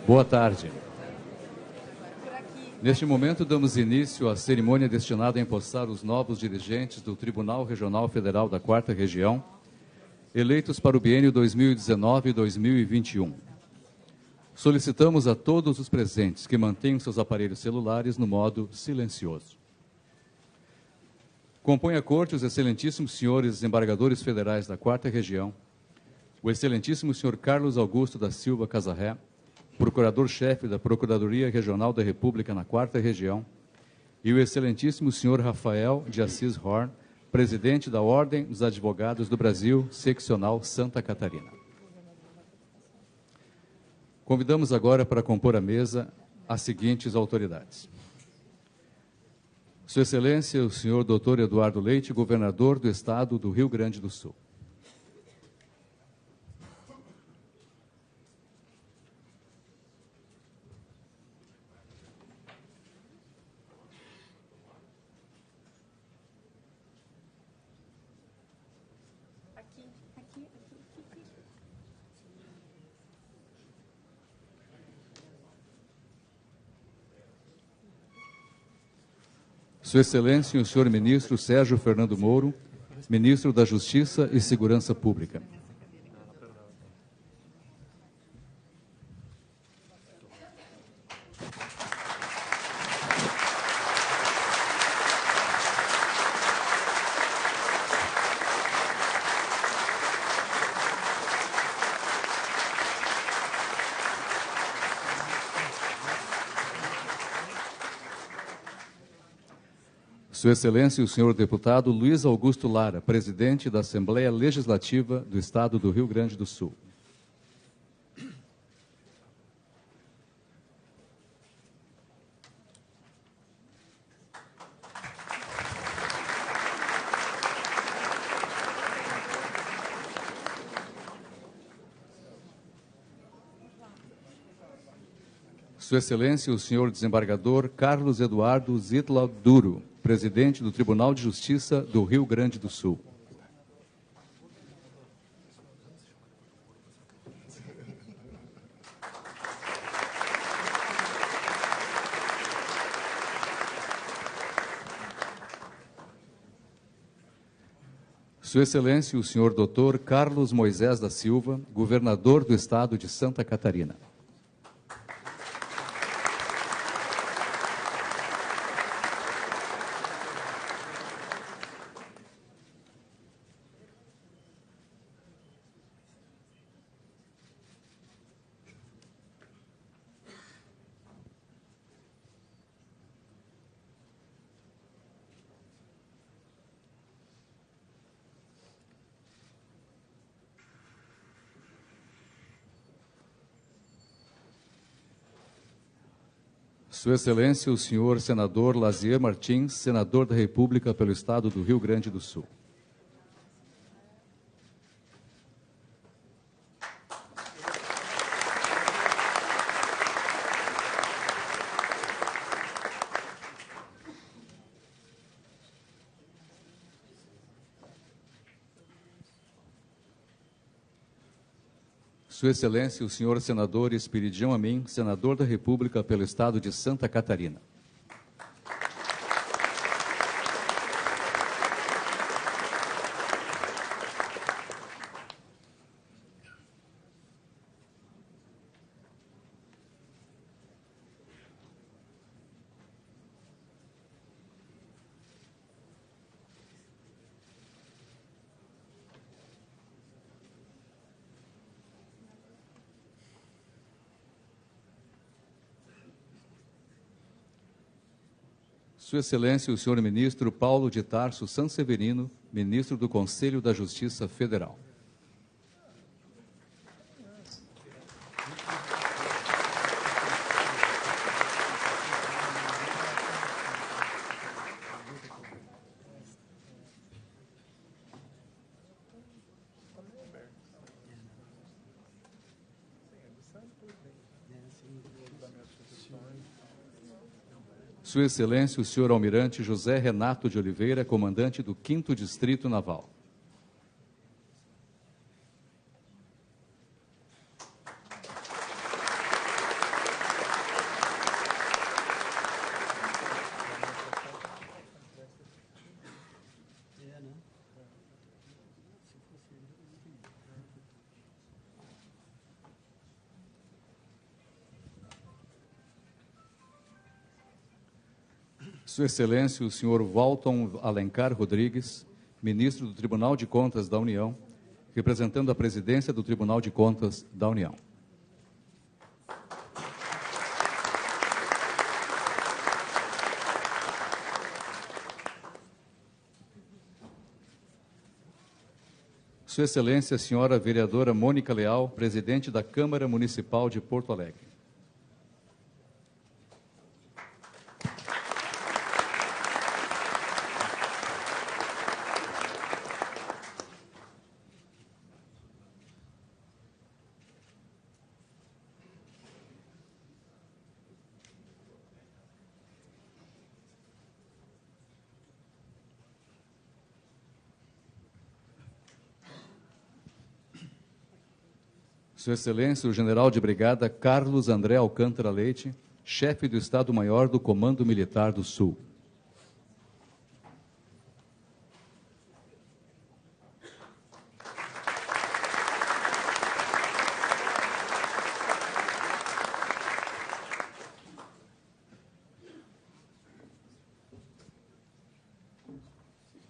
Boa tarde. Neste momento, damos início à cerimônia destinada a empossar os novos dirigentes do Tribunal Regional Federal da 4ª Região, eleitos para o biênio 2019-2021. Solicitamos a todos os presentes que mantenham seus aparelhos celulares no modo silencioso. Compõe a Corte os excelentíssimos senhores desembargadores federais da 4ª Região, o excelentíssimo senhor Carlos Augusto da Silva Casarré, procurador-chefe da Procuradoria Regional da República na 4ª Região, e o excelentíssimo senhor Rafael de Assis Horn, presidente da Ordem dos Advogados do Brasil, seccional Santa Catarina. Convidamos agora para compor a mesa as seguintes autoridades. Sua Excelência, o senhor Dr. Eduardo Leite, governador do Estado do Rio Grande do Sul. Sua Excelência, o senhor ministro Sérgio Fernando Moro, ministro da Justiça e Segurança Pública. Sua Excelência, o senhor deputado Luiz Augusto Lara, presidente da Assembleia Legislativa do Estado do Rio Grande do Sul. Sua Excelência, o senhor desembargador Carlos Eduardo Zitla Duro, presidente do Tribunal de Justiça do Rio Grande do Sul. Sua Excelência, o senhor Dr. Carlos Moisés da Silva, governador do Estado de Santa Catarina. Sua Excelência, o senhor senador Lazier Martins, senador da República pelo Estado do Rio Grande do Sul. Sua Excelência, o senhor senador Espiridião Amin, senador da República pelo Estado de Santa Catarina. Sua Excelência, o senhor ministro Paulo de Tarso Sanseverino, ministro do Conselho da Justiça Federal. Sua Excelência, o senhor almirante José Renato de Oliveira, comandante do 5º Distrito Naval. Sua Excelência, o senhor Walton Alencar Rodrigues, ministro do Tribunal de Contas da União, representando a presidência do Tribunal de Contas da União. Sua Excelência, a senhora vereadora Mônica Leal, presidente da Câmara Municipal de Porto Alegre. Sua Excelência, o General de Brigada Carlos André Alcântara Leite, chefe do Estado-Maior do Comando Militar do Sul.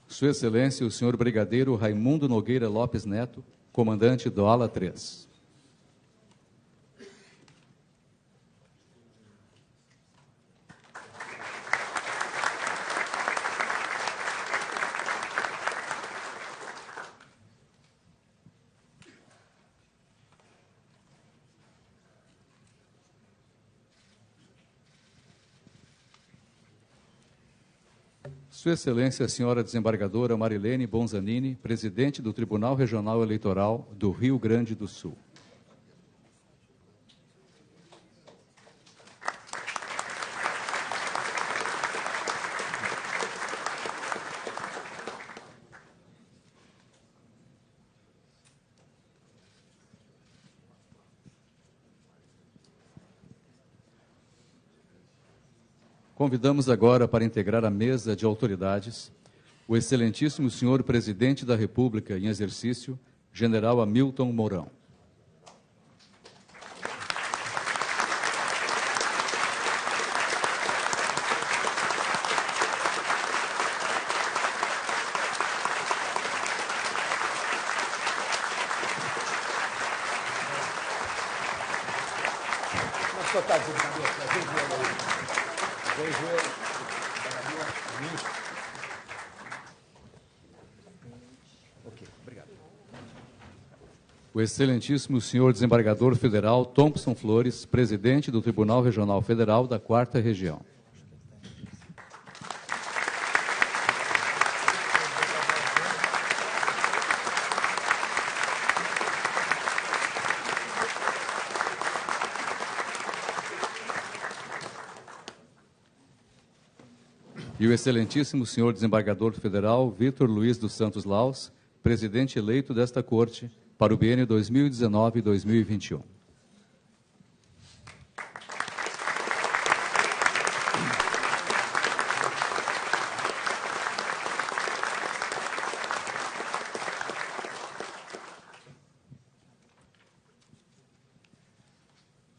Sua Excelência, o senhor Brigadeiro Raimundo Nogueira Lopes Neto, comandante do Ala 3. Sua Excelência, a senhora desembargadora Marilene Bonzanini, presidente do Tribunal Regional Eleitoral do Rio Grande do Sul. Convidamos agora para integrar a mesa de autoridades o excelentíssimo senhor Presidente da República em exercício, General Hamilton Mourão. O excelentíssimo senhor desembargador federal Thompson Flores, presidente do Tribunal Regional Federal da 4ª Região. E o excelentíssimo senhor desembargador federal Vitor Luiz dos Santos Laus, presidente eleito desta Corte, para o biênio 2019 e 2021.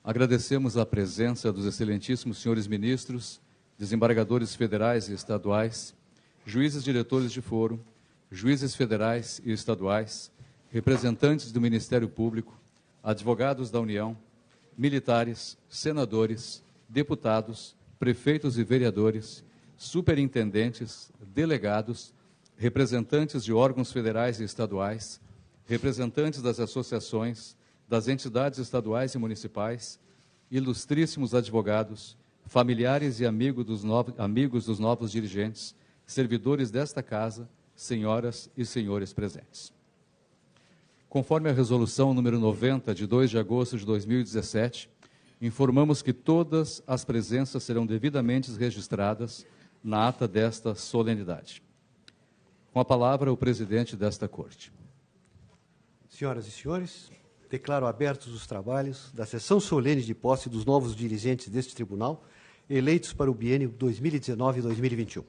Agradecemos a presença dos excelentíssimos senhores ministros, desembargadores federais e estaduais, juízes diretores de foro, juízes federais e estaduais, representantes do Ministério Público, advogados da União, militares, senadores, deputados, prefeitos e vereadores, superintendentes, delegados, representantes de órgãos federais e estaduais, representantes das associações, das entidades estaduais e municipais, ilustríssimos advogados, familiares e amigos dos novos dirigentes, servidores desta Casa, senhoras e senhores presentes. Conforme a resolução número 90, de 2 de agosto de 2017, informamos que todas as presenças serão devidamente registradas na ata desta solenidade. Com a palavra, o presidente desta Corte. Senhoras e senhores, declaro abertos os trabalhos da sessão solene de posse dos novos dirigentes deste tribunal, eleitos para o biênio 2019 e 2021.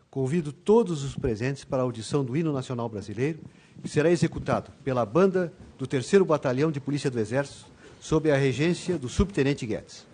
Convido todos os presentes para a audição do Hino Nacional Brasileiro, que será executado pela banda do 3º Batalhão de Polícia do Exército, sob a regência do subtenente Guedes.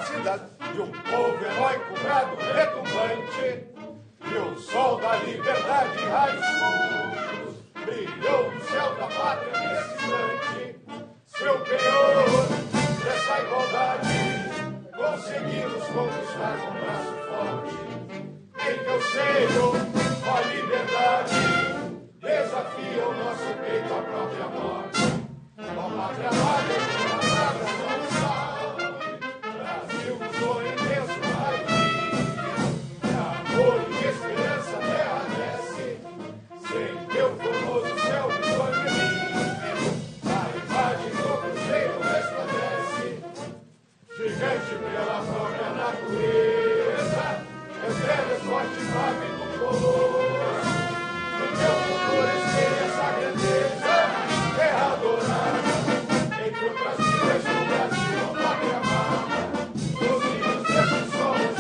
cidade de um povo heróico, brado retumbante, e o sol da liberdade em raios puros brilhou no céu da pátria nesse instante. Seu penhor dessa igualdade conseguimos conquistar com braço forte. Em teu seio, ó liberdade, desafia o nosso peito à própria morte. Ó pátria amada, tua palavra não salve, Brasil, o sonho intenso, de amor e esperança, terra desce, sem teu formoso céu visonho a imagem do cruzeiro resplandece, gigante pela própria natureza, estrelas forte fábrica do color, no teu futuro espelha essa grandeza, terra adorada, entre outras vidas do Brasil, a pátria amada, os filhos desses solos,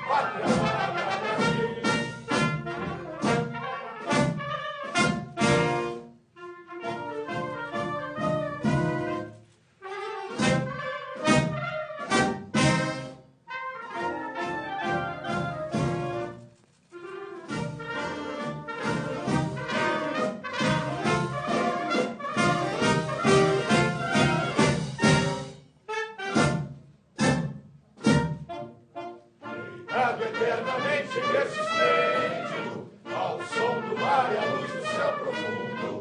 pátria amada, Brasil. Deitado eternamente resistente, ao som do mar e à luz do céu profundo,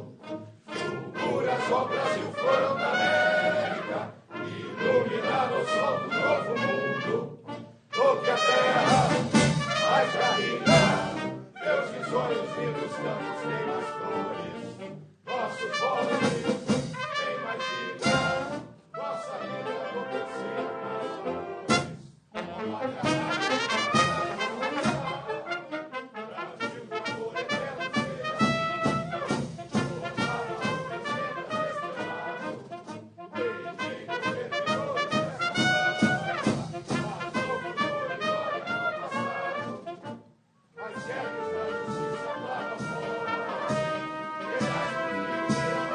fulguras ao Brasil foram da América, iluminado ao sol do novo mundo. Toque a terra, mais carrilha, meus visões lindos campos têm mais cores, nossos povos têm mais vida, nossa vida acontecer mais amores. Ó pátria amada, Brasil de amor eterno, seja assim, formado, representa, estrelado, bem-vindo, servidores dessa terra, passou por glória no passado, as servas da justiça lá fora, heróis do Rio,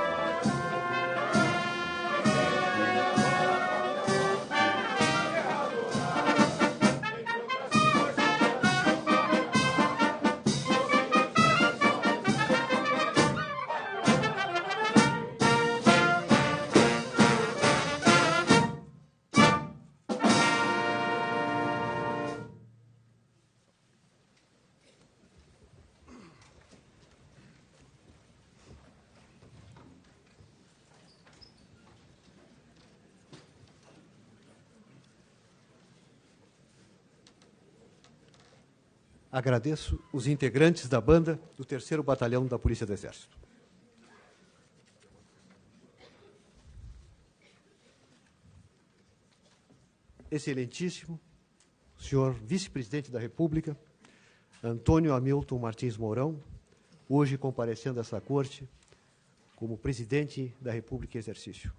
terra adorada, entre outras vidas do Brasil, pátria amada, os filhos desses homens, Agradeço os integrantes da banda do 3º Batalhão da Polícia do Exército. Excelentíssimo senhor vice-presidente da República, Antônio Hamilton Martins Mourão, hoje comparecendo a essa corte como presidente da República em exercício.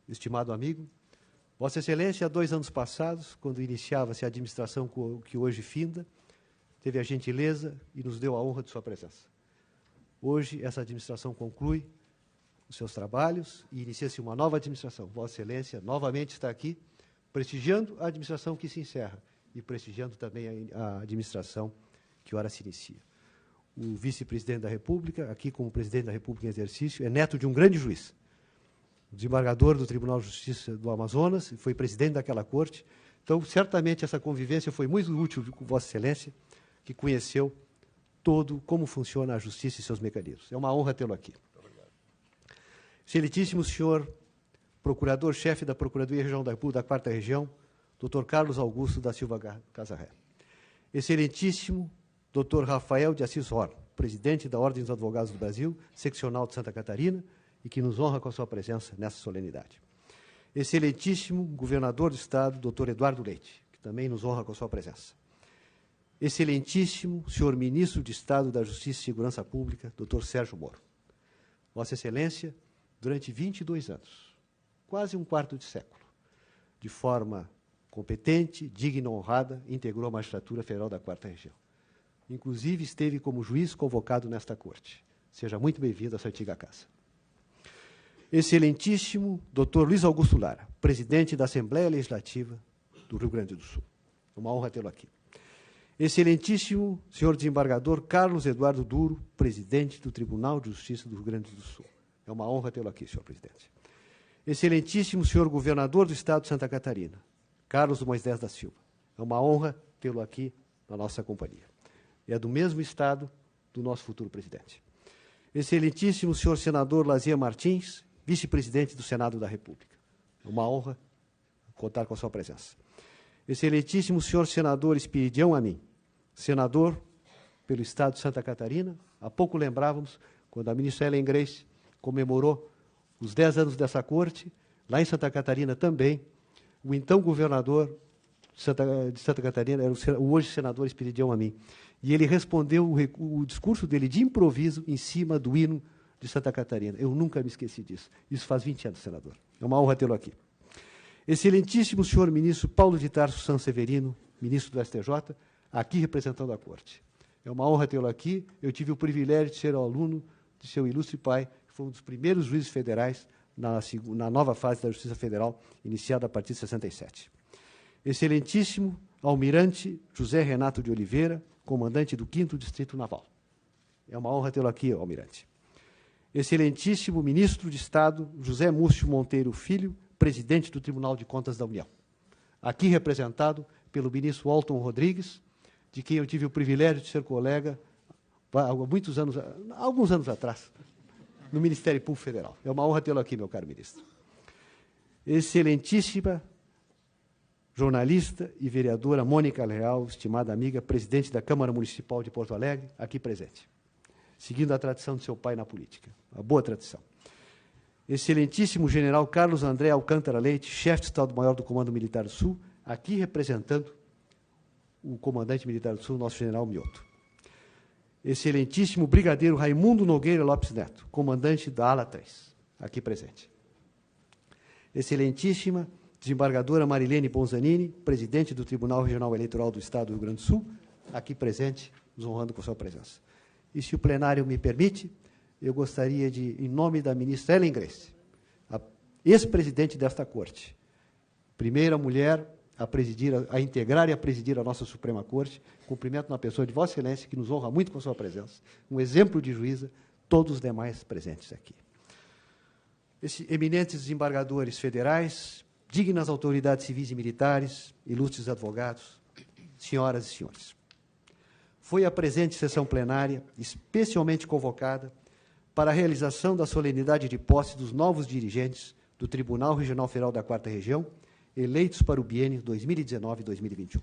Estimado amigo, Vossa Excelência, há 2 anos passados, quando iniciava-se a administração que hoje finda, teve a gentileza e nos deu a honra de sua presença. Hoje, essa administração conclui os seus trabalhos e inicia-se uma nova administração. Vossa Excelência novamente está aqui, prestigiando a administração que se encerra e prestigiando também a administração que ora se inicia. O vice-presidente da República, aqui como presidente da República em exercício, é neto de um grande juiz, desembargador do Tribunal de Justiça do Amazonas, foi presidente daquela corte. Então, certamente, essa convivência foi muito útil com Vossa Excelência, que conheceu todo como funciona a justiça e seus mecanismos. É uma honra tê-lo aqui. Excelentíssimo senhor procurador-chefe da Procuradoria Regional da República da 4ª Região, Dr. Carlos Augusto da Silva Casarré. Excelentíssimo Dr. Rafael de Assis Horn, presidente da Ordem dos Advogados do Brasil, seccional de Santa Catarina, e que nos honra com a sua presença nessa solenidade. Excelentíssimo governador do Estado, Dr. Eduardo Leite, que também nos honra com a sua presença. Excelentíssimo senhor ministro de Estado da Justiça e Segurança Pública, Dr. Sérgio Moro. Vossa Excelência, durante 22 anos, quase um quarto de século, de forma competente, digna e honrada, integrou a Magistratura Federal da 4ª Região. Inclusive, esteve como juiz convocado nesta corte. Seja muito bem-vindo a essa antiga casa. Excelentíssimo Dr. Luiz Augusto Lara, presidente da Assembleia Legislativa do Rio Grande do Sul. É uma honra tê-lo aqui. Excelentíssimo senhor desembargador Carlos Eduardo Duro, presidente do Tribunal de Justiça do Rio Grande do Sul. É uma honra tê-lo aqui, senhor presidente. Excelentíssimo senhor governador do Estado de Santa Catarina, Carlos Moisés da Silva. É uma honra tê-lo aqui na nossa companhia. É do mesmo Estado do nosso futuro presidente. Excelentíssimo senhor senador Lazia Martins, vice-presidente do Senado da República. É uma honra contar com a sua presença. Excelentíssimo senhor senador Espiridião Amin, senador pelo Estado de Santa Catarina. Há pouco lembrávamos, quando a ministra Ellen Grace comemorou os 10 anos dessa corte, lá em Santa Catarina também, o então governador de Santa Catarina era o hoje senador Espiridião Amin. E ele respondeu o discurso dele de improviso em cima do hino de Santa Catarina. Eu nunca me esqueci disso. Isso faz 20 anos, senador. É uma honra tê-lo aqui. Excelentíssimo senhor ministro Paulo de Tarso Sanseverino, ministro do STJ, aqui representando a Corte. É uma honra tê-lo aqui. Eu tive o privilégio de ser aluno de seu ilustre pai, que foi um dos primeiros juízes federais na nova fase da Justiça Federal, iniciada a partir de 67. Excelentíssimo almirante José Renato de Oliveira, comandante do 5º Distrito Naval. É uma honra tê-lo aqui, almirante. Excelentíssimo ministro de Estado José Múcio Monteiro Filho, presidente do Tribunal de Contas da União. Aqui representado pelo ministro Walton Rodrigues, de quem eu tive o privilégio de ser colega há alguns anos atrás, no Ministério Público Federal. É uma honra tê-lo aqui, meu caro ministro. Excelentíssima jornalista e vereadora Mônica Leal, estimada amiga, presidente da Câmara Municipal de Porto Alegre, aqui presente, seguindo a tradição de seu pai na política, a boa tradição. Excelentíssimo general Carlos André Alcântara Leite, chefe de Estado-Maior do Comando Militar do Sul, aqui representando o comandante militar do Sul, nosso general Mioto. Excelentíssimo brigadeiro Raimundo Nogueira Lopes Neto, comandante da Ala 3, aqui presente. Excelentíssima desembargadora Marilene Bonzanini, presidente do Tribunal Regional Eleitoral do Estado do Rio Grande do Sul, aqui presente, nos honrando com sua presença. E, se o plenário me permite, eu gostaria de, em nome da ministra Ellen Grace, a ex-presidente desta Corte, primeira mulher a integrar e a presidir a nossa Suprema Corte, cumprimento na pessoa de Vossa Excelência, que nos honra muito com sua presença, um exemplo de juíza, todos os demais presentes aqui. Eminentes desembargadores federais, dignas autoridades civis e militares, ilustres advogados, senhoras e senhores. Foi a presente sessão plenária, especialmente convocada, para a realização da solenidade de posse dos novos dirigentes do Tribunal Regional Federal da 4ª Região, eleitos para o biênio 2019-2021.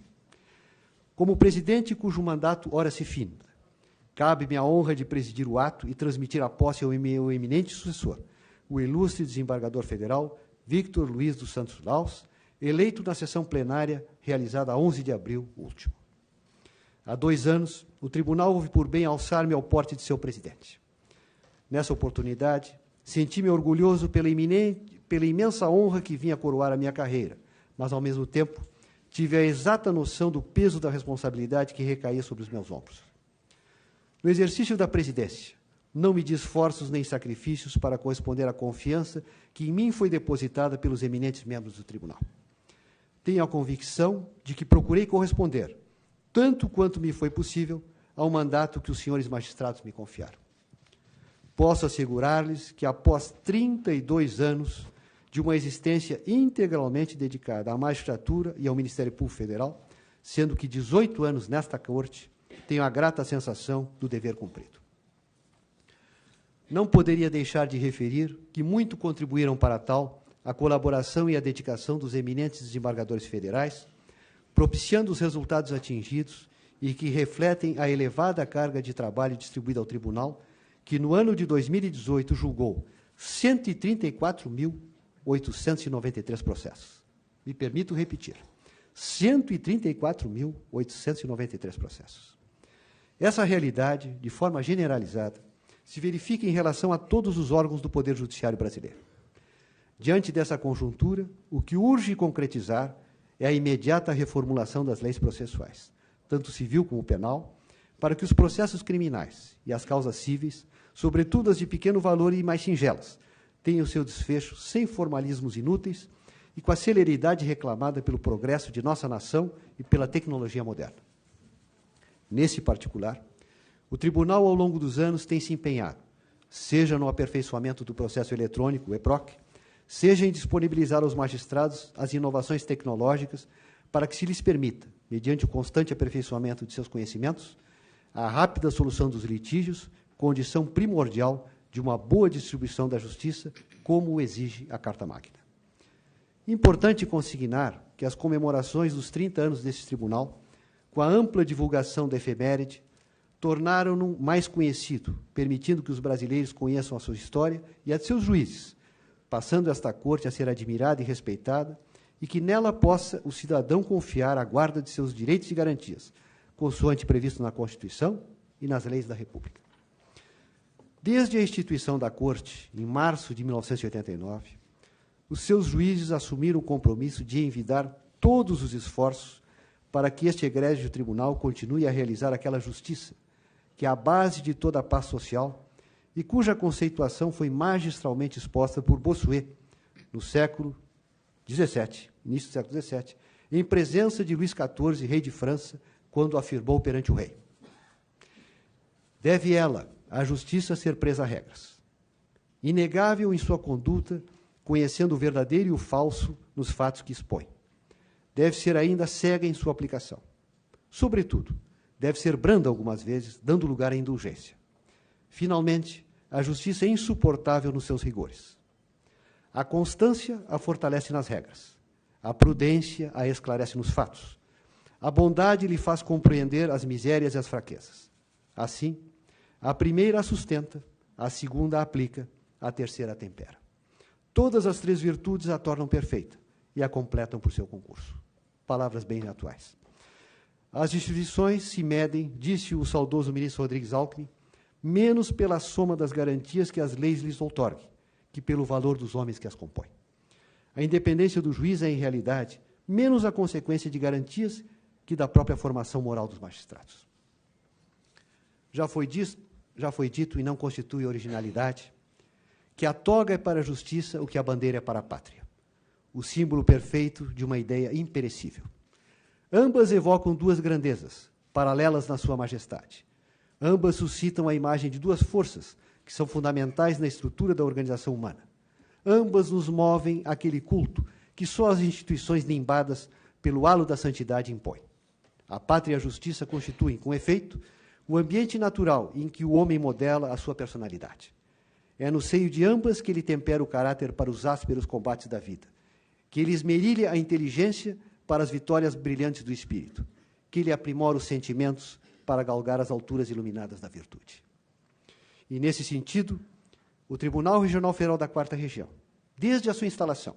Como presidente cujo mandato ora se finda, cabe-me a honra de presidir o ato e transmitir a posse ao meu eminente sucessor, o ilustre desembargador federal Victor Luiz dos Santos Laus, eleito na sessão plenária realizada a 11 de abril último. Há 2 anos, o tribunal houve por bem alçar-me ao porte de seu presidente. Nessa oportunidade, senti-me orgulhoso pela imensa honra que vinha coroar a minha carreira, mas, ao mesmo tempo, tive a exata noção do peso da responsabilidade que recaía sobre os meus ombros. No exercício da presidência, não medi esforços nem sacrifícios para corresponder à confiança que em mim foi depositada pelos eminentes membros do tribunal. Tenho a convicção de que procurei corresponder, tanto quanto me foi possível, ao mandato que os senhores magistrados me confiaram. Posso assegurar-lhes que, após 32 anos de uma existência integralmente dedicada à magistratura e ao Ministério Público Federal, sendo que 18 anos nesta Corte, tenho a grata sensação do dever cumprido. Não poderia deixar de referir que muito contribuíram para tal a colaboração e a dedicação dos eminentes desembargadores federais, propiciando os resultados atingidos e que refletem a elevada carga de trabalho distribuída ao tribunal, que no ano de 2018 julgou 134.893 processos. Me permito repetir, 134.893 processos. Essa realidade, de forma generalizada, se verifica em relação a todos os órgãos do Poder Judiciário brasileiro. Diante dessa conjuntura, o que urge concretizar é a imediata reformulação das leis processuais, tanto civil como penal, para que os processos criminais e as causas cíveis, sobretudo as de pequeno valor e mais singelas, tenha o seu desfecho sem formalismos inúteis e com a celeridade reclamada pelo progresso de nossa nação e pela tecnologia moderna. Nesse particular, o Tribunal, ao longo dos anos, tem se empenhado, seja no aperfeiçoamento do processo eletrônico, o EPROC, seja em disponibilizar aos magistrados as inovações tecnológicas para que se lhes permita, mediante o constante aperfeiçoamento de seus conhecimentos, a rápida solução dos litígios, condição primordial de uma boa distribuição da justiça, como o exige a Carta Magna. Importante consignar que as comemorações dos 30 anos desse tribunal, com a ampla divulgação da efeméride, tornaram-no mais conhecido, permitindo que os brasileiros conheçam a sua história e a de seus juízes, passando esta corte a ser admirada e respeitada, e que nela possa o cidadão confiar a guarda de seus direitos e garantias, consoante previsto na Constituição e nas leis da República. Desde a instituição da Corte, em março de 1989, os seus juízes assumiram o compromisso de envidar todos os esforços para que este egrégio tribunal continue a realizar aquela justiça que é a base de toda a paz social e cuja conceituação foi magistralmente exposta por Bossuet no século XVII, início do século XVII, em presença de Luís XIV, rei de França, quando afirmou perante o rei: deve ela, a justiça, ser presa a regras, inegável em sua conduta, conhecendo o verdadeiro e o falso nos fatos que expõe. Deve ser ainda cega em sua aplicação. Sobretudo, deve ser branda algumas vezes, dando lugar à indulgência. Finalmente, a justiça é insuportável nos seus rigores. A constância a fortalece nas regras. A prudência a esclarece nos fatos. A bondade lhe faz compreender as misérias e as fraquezas. Assim, a primeira a sustenta, a segunda a aplica, a terceira a tempera. Todas as três virtudes a tornam perfeita e a completam por seu concurso. Palavras bem atuais. As instituições se medem, disse o saudoso ministro Rodrigues Alckmin, menos pela soma das garantias que as leis lhes outorguem, que pelo valor dos homens que as compõem. A independência do juiz é, em realidade, menos a consequência de garantias que da própria formação moral dos magistrados. Já foi dito, e não constitui originalidade, que a toga é para a justiça o que a bandeira é para a pátria, o símbolo perfeito de uma ideia imperecível. Ambas evocam duas grandezas, paralelas na sua majestade. Ambas suscitam a imagem de duas forças, que são fundamentais na estrutura da organização humana. Ambas nos movem àquele culto que só as instituições nimbadas pelo halo da santidade impõem. A pátria e a justiça constituem, com efeito, o ambiente natural em que o homem modela a sua personalidade. É no seio de ambas que ele tempera o caráter para os ásperos combates da vida, que ele esmerilha a inteligência para as vitórias brilhantes do espírito, que ele aprimora os sentimentos para galgar as alturas iluminadas da virtude. E, nesse sentido, o Tribunal Regional Federal da Quarta Região, desde a sua instalação,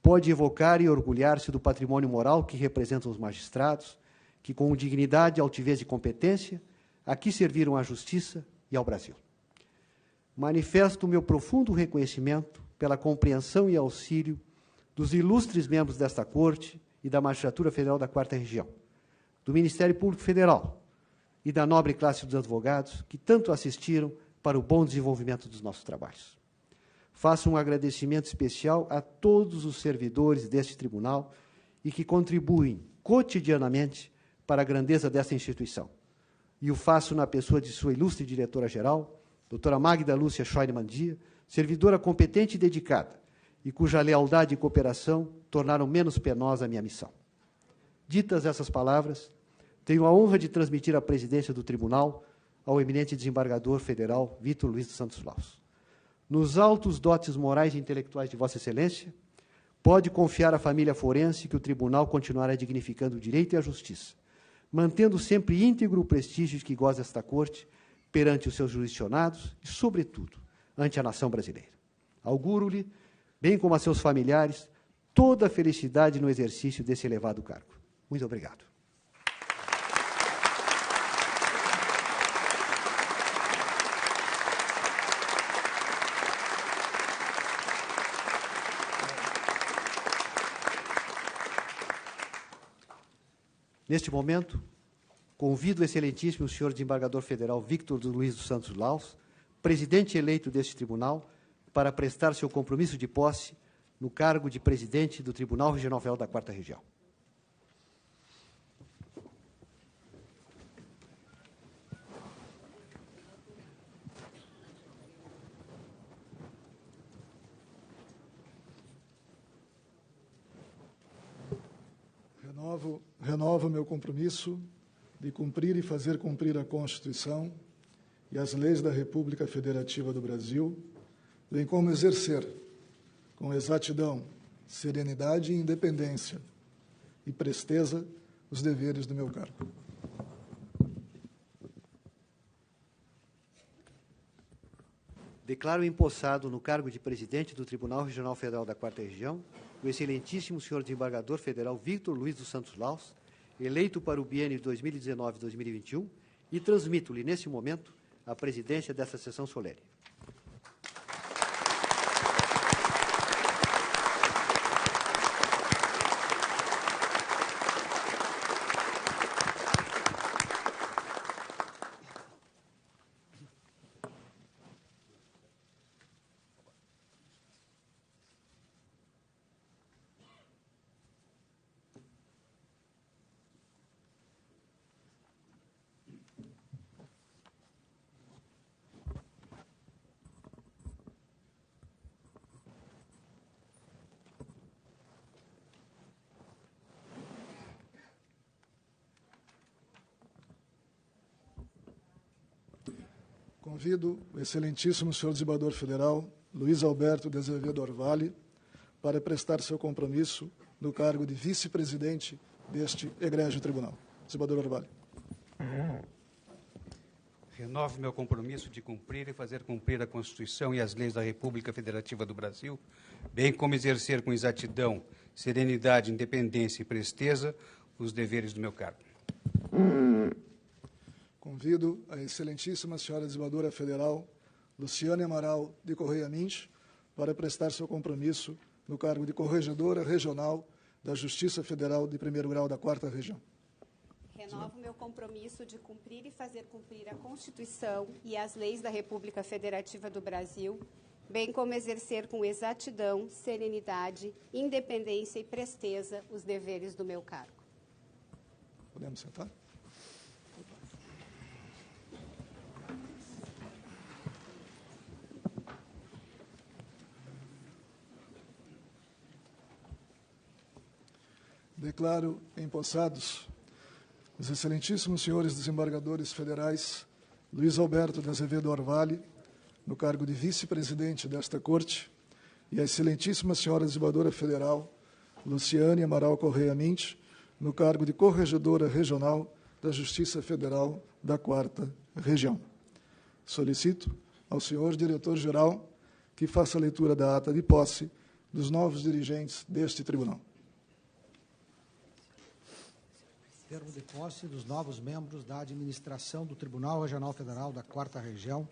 pode evocar e orgulhar-se do patrimônio moral que representam os magistrados, que, com dignidade, altivez e competência, aqui serviram à justiça e ao Brasil. Manifesto o meu profundo reconhecimento pela compreensão e auxílio dos ilustres membros desta Corte e da Magistratura Federal da Quarta Região, do Ministério Público Federal e da nobre classe dos advogados que tanto assistiram para o bom desenvolvimento dos nossos trabalhos. Faço um agradecimento especial a todos os servidores deste tribunal e que contribuem cotidianamente para a grandeza desta instituição. E o faço na pessoa de sua ilustre diretora-geral, doutora Magda Lúcia Scheunemann Dia, servidora competente e dedicada, e cuja lealdade e cooperação tornaram menos penosa a minha missão. Ditas essas palavras, tenho a honra de transmitir a presidência do tribunal ao eminente desembargador federal Vítor Luiz dos Santos Laus. Nos altos dotes morais e intelectuais de Vossa Excelência, pode confiar à família forense que o tribunal continuará dignificando o direito e a justiça, mantendo sempre íntegro o prestígio de que goza esta Corte perante os seus jurisdicionados e, sobretudo, ante a nação brasileira. Auguro-lhe, bem como a seus familiares, toda a felicidade no exercício desse elevado cargo. Muito obrigado. Neste momento, convido o excelentíssimo senhor desembargador federal Vítor Luiz dos Santos Laus, presidente eleito deste tribunal, para prestar seu compromisso de posse no cargo de presidente do Tribunal Regional Federal da 4ª Região. Renovo meu compromisso de cumprir e fazer cumprir a Constituição e as leis da República Federativa do Brasil, bem como exercer, com exatidão, serenidade e independência e presteza, os deveres do meu cargo. Declaro empossado no cargo de presidente do Tribunal Regional Federal da 4ª Região o excelentíssimo senhor desembargador federal Victor Luiz dos Santos Laus, eleito para o biênio 2019-2021, e transmito-lhe, nesse momento, a presidência desta sessão solene. Convido o excelentíssimo senhor desembargador federal, Luiz Alberto de Azevedo Orvalli, para prestar seu compromisso no cargo de vice-presidente deste egrégio tribunal. Desembargador Orvalli. Renovo meu compromisso de cumprir e fazer cumprir a Constituição e as leis da República Federativa do Brasil, bem como exercer com exatidão, serenidade, independência e presteza os deveres do meu cargo. Convido a excelentíssima senhora desembargadora federal, Luciane Amaral de Correia Mintz, para prestar seu compromisso no cargo de Corregedora Regional da Justiça Federal de Primeiro Grau da 4ª Região. Renovo meu compromisso de cumprir e fazer cumprir a Constituição e as leis da República Federativa do Brasil, bem como exercer com exatidão, serenidade, independência e presteza os deveres do meu cargo. Podemos sentar? Declaro empossados os excelentíssimos senhores desembargadores federais Luiz Alberto de Azevedo Orvalli, no cargo de vice-presidente desta Corte, e a excelentíssima senhora desembargadora federal Luciane Amaral Correia Mintz, no cargo de Corregedora Regional da Justiça Federal da 4ª Região. Solicito ao senhor diretor-geral que faça a leitura da ata de posse dos novos dirigentes deste tribunal. Termo de posse dos novos membros da administração do Tribunal Regional Federal da 4ª Região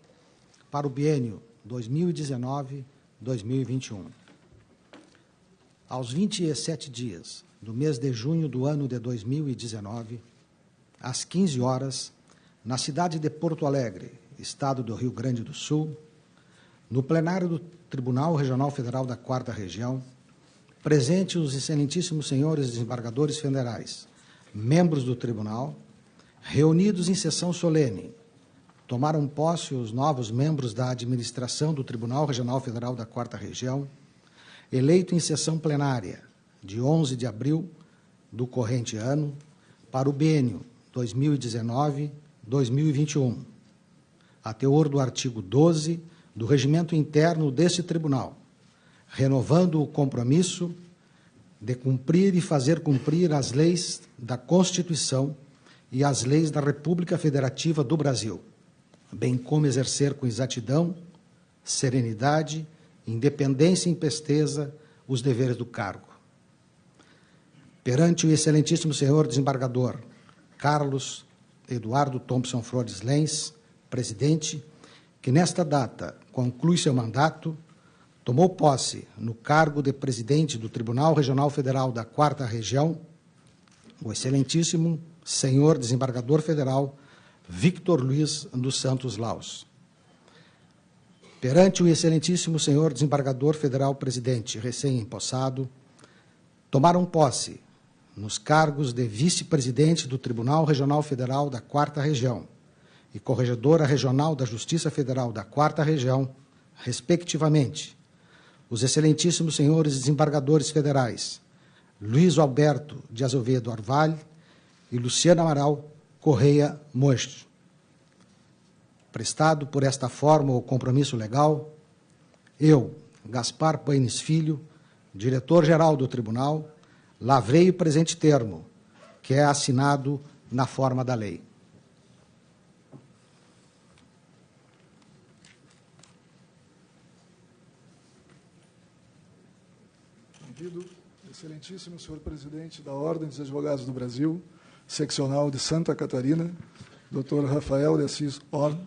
para o biênio 2019-2021. Aos 27 dias do mês de junho do ano de 2019, às 15 horas, na cidade de Porto Alegre, estado do Rio Grande do Sul, no plenário do Tribunal Regional Federal da 4ª Região, presente os excelentíssimos senhores desembargadores federais, membros do tribunal, reunidos em sessão solene, tomaram posse os novos membros da administração do Tribunal Regional Federal da 4ª Região, eleito em sessão plenária de 11 de abril do corrente ano para o biênio 2019-2021, a teor do artigo 12 do regimento interno deste tribunal, renovando o compromisso de cumprir e fazer cumprir as leis da Constituição e as leis da República Federativa do Brasil, bem como exercer com exatidão, serenidade, independência e presteza os deveres do cargo. Perante o excelentíssimo senhor desembargador Carlos Eduardo Thompson Flores Lenz, presidente, que nesta data conclui seu mandato, tomou posse no cargo de presidente do Tribunal Regional Federal da 4ª Região, o excelentíssimo senhor desembargador federal Victor Luiz dos Santos Laus. perante o excelentíssimo senhor desembargador federal presidente recém-empossado, tomaram posse nos cargos de vice-presidente do Tribunal Regional Federal da 4ª Região e corregedora regional da Justiça Federal da 4ª Região, respectivamente, os excelentíssimos senhores desembargadores federais Luiz Alberto de Azevedo Orvalho e Luciano Amaral Correia Mocho. Prestado por esta forma o compromisso legal, eu, Gaspar Paines Filho, diretor-geral do Tribunal, lavrei o presente termo, que é assinado na forma da lei. Convido o excelentíssimo senhor presidente da Ordem dos Advogados do Brasil, seccional de Santa Catarina, Dr. Rafael de Assis Horn,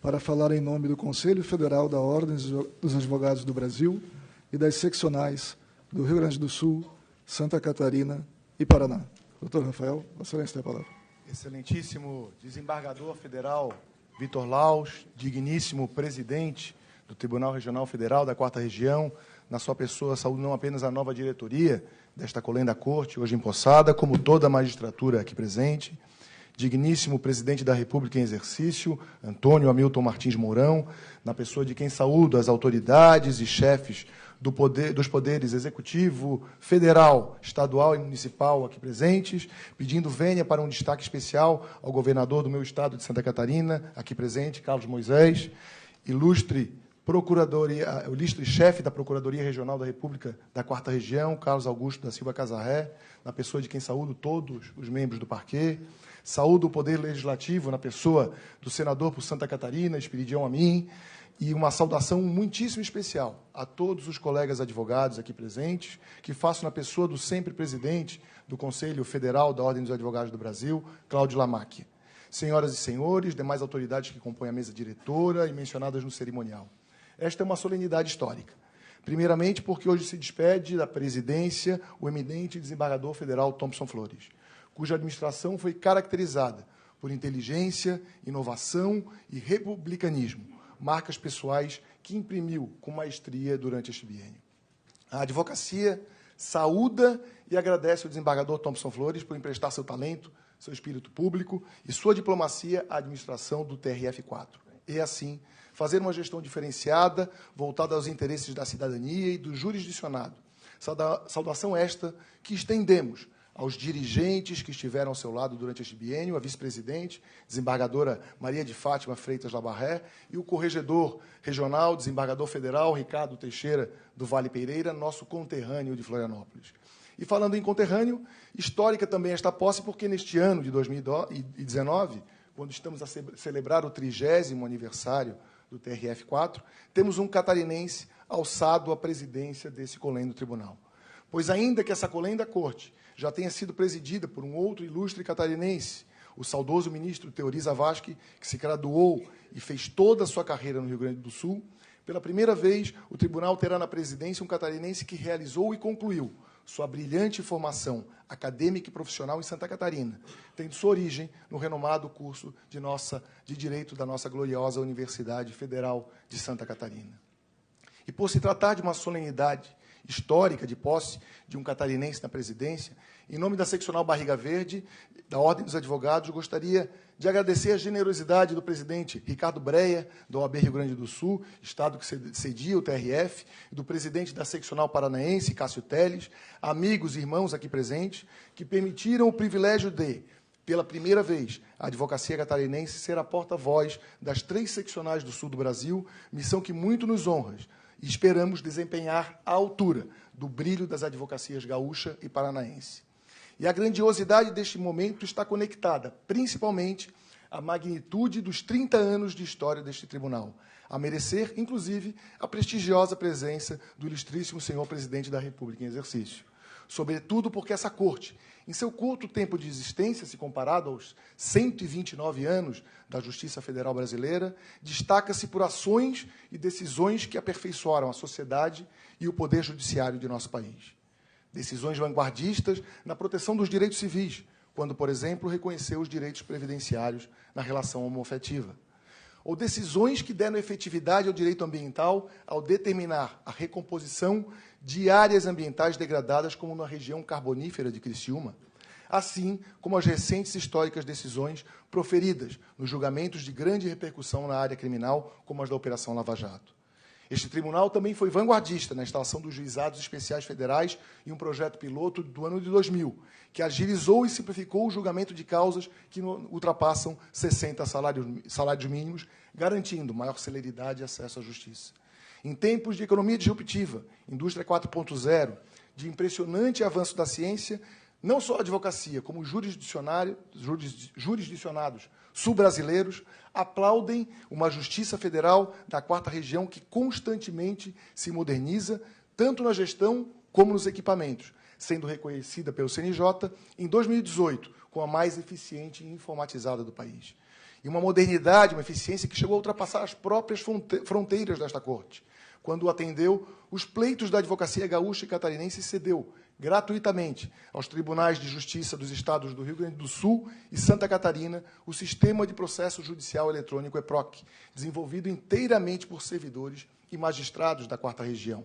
para falar em nome do Conselho Federal da Ordem dos Advogados do Brasil e das seccionais do Rio Grande do Sul, Santa Catarina e Paraná. Doutor Rafael, Vossa Excelência tem a palavra. Excelentíssimo desembargador federal Vitor Laus, digníssimo presidente do Tribunal Regional Federal da 4ª Região, na sua pessoa, saúdo não apenas a nova diretoria desta colenda corte, hoje empossada, como toda a magistratura aqui presente, digníssimo presidente da República em exercício, Antônio Hamilton Martins Mourão, na pessoa de quem saúdo as autoridades e chefes dos poderes executivo, federal, estadual e municipal aqui presentes, pedindo vênia para um destaque especial ao governador do meu estado de Santa Catarina, aqui presente, Carlos Moisés, ilustre chefe da Procuradoria Regional da República da 4ª Região, Carlos Augusto da Silva Casarré, na pessoa de quem saúdo todos os membros do parquê, saúdo o Poder Legislativo na pessoa do senador por Santa Catarina, Espiridião Amin, e uma saudação muitíssimo especial a todos os colegas advogados aqui presentes, que faço na pessoa do sempre presidente do Conselho Federal da Ordem dos Advogados do Brasil, Cláudio Lamacchia. Senhoras e senhores, demais autoridades que compõem a mesa diretora e mencionadas no cerimonial. Esta é uma solenidade histórica. Primeiramente, porque hoje se despede da presidência o eminente desembargador federal Thompson Flores, cuja administração foi caracterizada por inteligência, inovação e republicanismo, marcas pessoais que imprimiu com maestria durante este biênio. A advocacia saúda e agradece ao desembargador Thompson Flores por emprestar seu talento, seu espírito público e sua diplomacia à administração do TRF4. E, assim, fazer uma gestão diferenciada, voltada aos interesses da cidadania e do jurisdicionado. Saudação esta que estendemos aos dirigentes que estiveram ao seu lado durante este biênio, a vice-presidente, desembargadora Maria de Fátima Freitas Labarré, e o corregedor regional, desembargador federal Ricardo Teixeira do Vale Pereira, nosso conterrâneo de Florianópolis. E falando em conterrâneo, histórica também esta posse, porque neste ano de 2019, quando estamos a celebrar o 30º aniversário do TRF4, temos um catarinense alçado à presidência desse colendo tribunal. Pois ainda que essa colenda corte já tenha sido presidida por um outro ilustre catarinense, o saudoso ministro Teori Zavascki, que se graduou e fez toda a sua carreira no Rio Grande do Sul, pela primeira vez o tribunal terá na presidência um catarinense que realizou e concluiu sua brilhante formação acadêmica e profissional em Santa Catarina, tendo sua origem no renomado curso de Direito da nossa gloriosa Universidade Federal de Santa Catarina. E por se tratar de uma solenidade histórica de posse de um catarinense na presidência, em nome da seccional Barriga Verde, da Ordem dos Advogados, gostaria de agradecer a generosidade do presidente Ricardo Breia, da OAB Rio Grande do Sul, estado que cedia o TRF, e do presidente da seccional paranaense, Cássio Teles, amigos e irmãos aqui presentes, que permitiram o privilégio de, pela primeira vez, a advocacia catarinense ser a porta-voz das 3 seccionais do sul do Brasil, missão que muito nos honra, e esperamos desempenhar à altura do brilho das advocacias gaúcha e paranaense. E a grandiosidade deste momento está conectada, principalmente, à magnitude dos 30 anos de história deste tribunal, a merecer, inclusive, a prestigiosa presença do ilustríssimo senhor presidente da República em exercício. Sobretudo porque essa corte, em seu curto tempo de existência, se comparado aos 129 anos da Justiça Federal Brasileira, destaca-se por ações e decisões que aperfeiçoaram a sociedade e o poder judiciário de nosso país. Decisões vanguardistas na proteção dos direitos civis, quando, por exemplo, reconheceu os direitos previdenciários na relação homoafetiva. ou decisões que deram efetividade ao direito ambiental ao determinar a recomposição de áreas ambientais degradadas, como na região carbonífera de Criciúma, assim como as recentes históricas decisões proferidas nos julgamentos de grande repercussão na área criminal, como as da Operação Lava Jato. Este tribunal também foi vanguardista na instalação dos juizados especiais federais em um projeto piloto do ano de 2000, que agilizou e simplificou o julgamento de causas que ultrapassam 60 salários mínimos, garantindo maior celeridade e acesso à justiça. Em tempos de economia disruptiva, indústria 4.0, de impressionante avanço da ciência, não só a advocacia, como os jurisdicionados sul-brasileiros aplaudem uma justiça federal da 4ª região que constantemente se moderniza, tanto na gestão como nos equipamentos, sendo reconhecida pelo CNJ em 2018 como a mais eficiente e informatizada do país. E uma modernidade, uma eficiência que chegou a ultrapassar as próprias fronteiras desta corte, quando atendeu os pleitos da advocacia gaúcha e catarinense e cedeu gratuitamente aos tribunais de justiça dos estados do Rio Grande do Sul e Santa Catarina o sistema de processo judicial eletrônico EPROC, desenvolvido inteiramente por servidores e magistrados da 4ª região.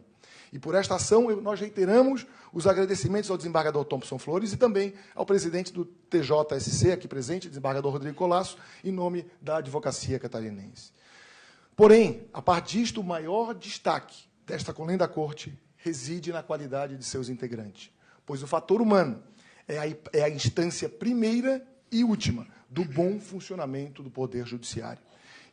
E por esta ação, nós reiteramos os agradecimentos ao desembargador Thompson Flores e também ao presidente do TJSC, aqui presente, desembargador Rodrigo Colasso, em nome da advocacia catarinense. Porém, a partir disto, o maior destaque desta Conlém da Corte reside na qualidade de seus integrantes, pois o fator humano é a instância primeira e última do bom funcionamento do Poder Judiciário.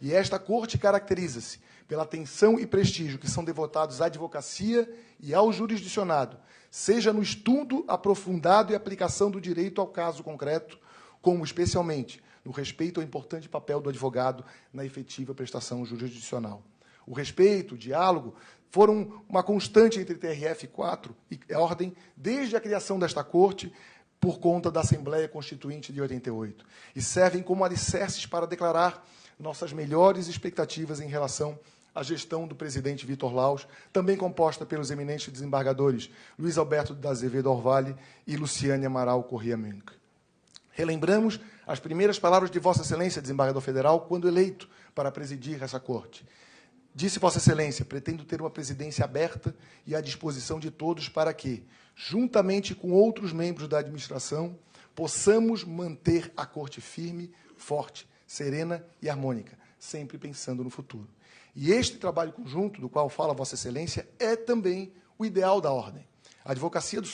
E esta Corte caracteriza-se pela atenção e prestígio que são devotados à advocacia e ao jurisdicionado, seja no estudo aprofundado e aplicação do direito ao caso concreto, como especialmente no respeito ao importante papel do advogado na efetiva prestação jurisdicional. O respeito, o diálogo, foram uma constante entre TRF4 e a Ordem desde a criação desta Corte, por conta da Assembleia Constituinte de 88, e servem como alicerces para declarar nossas melhores expectativas em relação à gestão do presidente Vitor Laus, também composta pelos eminentes desembargadores Luiz Alberto da Azevedo Orvalli e Luciane Amaral Corrêa Munk. Relembramos as primeiras palavras de Vossa Excelência, desembargador federal, quando eleito para presidir essa Corte. Disse Vossa Excelência, pretendo ter uma presidência aberta e à disposição de todos para que, juntamente com outros membros da administração, possamos manter a Corte firme, forte, serena e harmônica, sempre pensando no futuro. E este trabalho conjunto, do qual fala Vossa Excelência, é também o ideal da Ordem. A advocacia do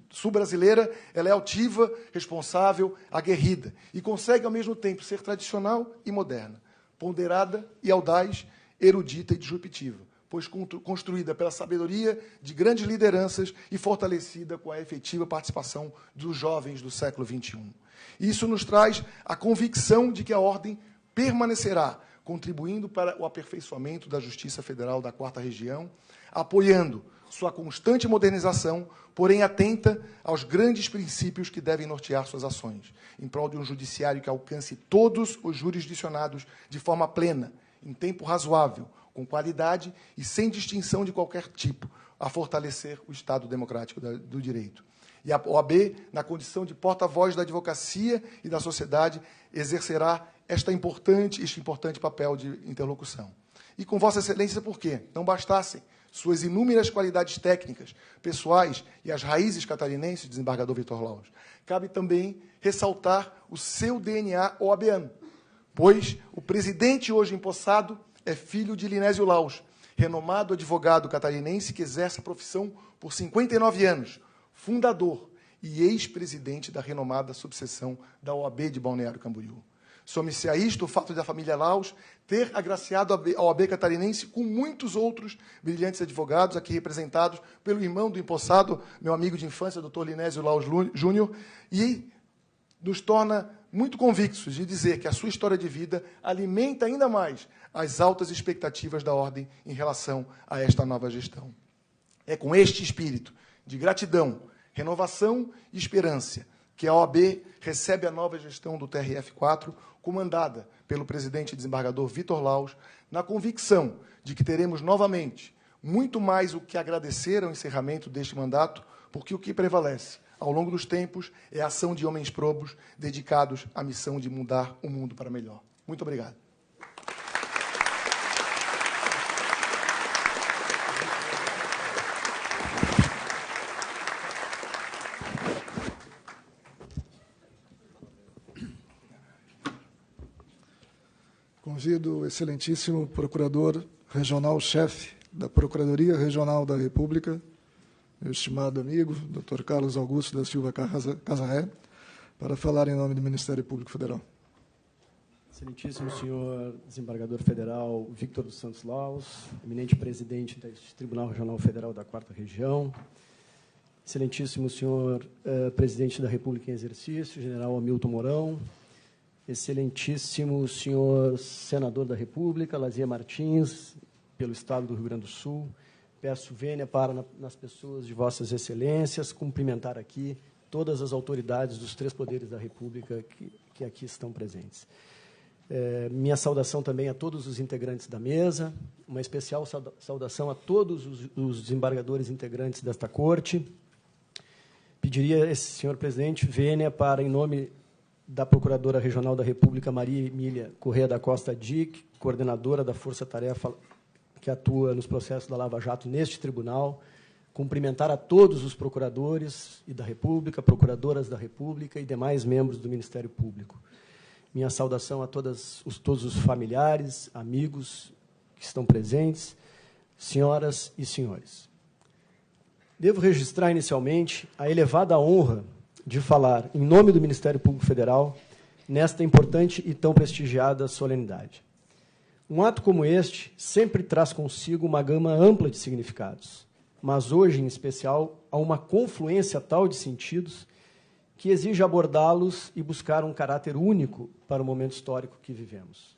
sul-brasileira ela é altiva, responsável, aguerrida, e consegue, ao mesmo tempo, ser tradicional e moderna, ponderada e audaz, erudita e disruptiva, pois construída pela sabedoria de grandes lideranças e fortalecida com a efetiva participação dos jovens do século XXI. Isso nos traz a convicção de que a Ordem permanecerá contribuindo para o aperfeiçoamento da Justiça Federal da 4ª Região, apoiando sua constante modernização, porém atenta aos grandes princípios que devem nortear suas ações, em prol de um judiciário que alcance todos os jurisdicionados de forma plena, em tempo razoável, com qualidade e sem distinção de qualquer tipo, a fortalecer o Estado democrático do direito. E a OAB, na condição de porta-voz da advocacia e da sociedade, exercerá este importante papel de interlocução. E com Vossa Excelência, por quê? Não bastassem suas inúmeras qualidades técnicas, pessoais e as raízes catarinenses, desembargador Vitor Laus, cabe também ressaltar o seu DNA oabiano, pois o presidente hoje empossado é filho de Linésio Laus, renomado advogado catarinense que exerce a profissão por 59 anos, fundador e ex-presidente da renomada subseção da OAB de Balneário Camboriú. Some-se a isto o fato da família Laus ter agraciado a OAB catarinense com muitos outros brilhantes advogados, aqui representados pelo irmão do empossado, meu amigo de infância, doutor Linésio Laus Júnior, e nos torna muito convictos de dizer que a sua história de vida alimenta ainda mais as altas expectativas da Ordem em relação a esta nova gestão. É com este espírito de gratidão, renovação e esperança que a OAB recebe a nova gestão do TRF4, comandada pelo presidente e desembargador Vitor Laus, na convicção de que teremos novamente muito mais o que agradecer ao encerramento deste mandato, porque o que prevalece ao longo dos tempos é a ação de homens probos dedicados à missão de mudar o mundo para melhor. Muito obrigado. Convido o excelentíssimo Procurador Regional-Chefe da Procuradoria Regional da República, meu estimado amigo, Dr. Carlos Augusto da Silva Casarré, para falar em nome do Ministério Público Federal. Excelentíssimo senhor desembargador federal Victor dos Santos Laus, eminente presidente do Tribunal Regional Federal da 4ª Região, excelentíssimo senhor presidente da República em exercício, general Hamilton Mourão, excelentíssimo senhor senador da República, Lazier Martins, pelo Estado do Rio Grande do Sul, peço vênia para, nas pessoas de vossas excelências, cumprimentar aqui todas as autoridades dos 3 poderes da República que aqui estão presentes. Minha saudação também a todos os integrantes da mesa, uma especial saudação a todos os desembargadores integrantes desta Corte. Pediria a esse senhor presidente vênia para, em nome da Procuradora Regional da República, Maria Emília Corrêa da Costa Dick, coordenadora da Força-Tarefa que atua nos processos da Lava Jato neste tribunal, cumprimentar a todos os procuradores e da República, procuradoras da República e demais membros do Ministério Público. Minha saudação a todos os familiares, amigos que estão presentes, senhoras e senhores. Devo registrar inicialmente a elevada honra de falar em nome do Ministério Público Federal nesta importante e tão prestigiada solenidade. Um ato como este sempre traz consigo uma gama ampla de significados, mas hoje, em especial, há uma confluência tal de sentidos que exige abordá-los e buscar um caráter único para o momento histórico que vivemos.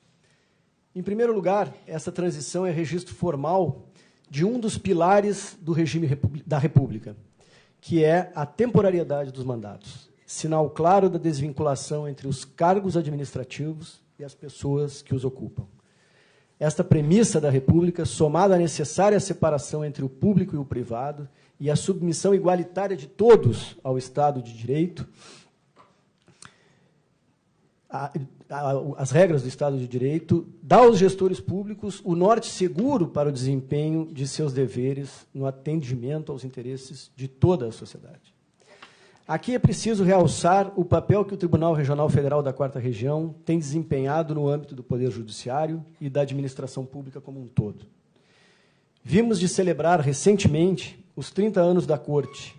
Em primeiro lugar, essa transição é registro formal de um dos pilares do regime da República, que é a temporariedade dos mandatos, sinal claro da desvinculação entre os cargos administrativos e as pessoas que os ocupam. Esta premissa da República, somada à necessária separação entre o público e o privado e a submissão igualitária de todos ao Estado de Direito, as regras do Estado de Direito, dá aos gestores públicos o norte seguro para o desempenho de seus deveres no atendimento aos interesses de toda a sociedade. Aqui é preciso realçar o papel que o Tribunal Regional Federal da 4ª Região tem desempenhado no âmbito do Poder Judiciário e da administração pública como um todo. Vimos de celebrar recentemente os 30 anos da Corte,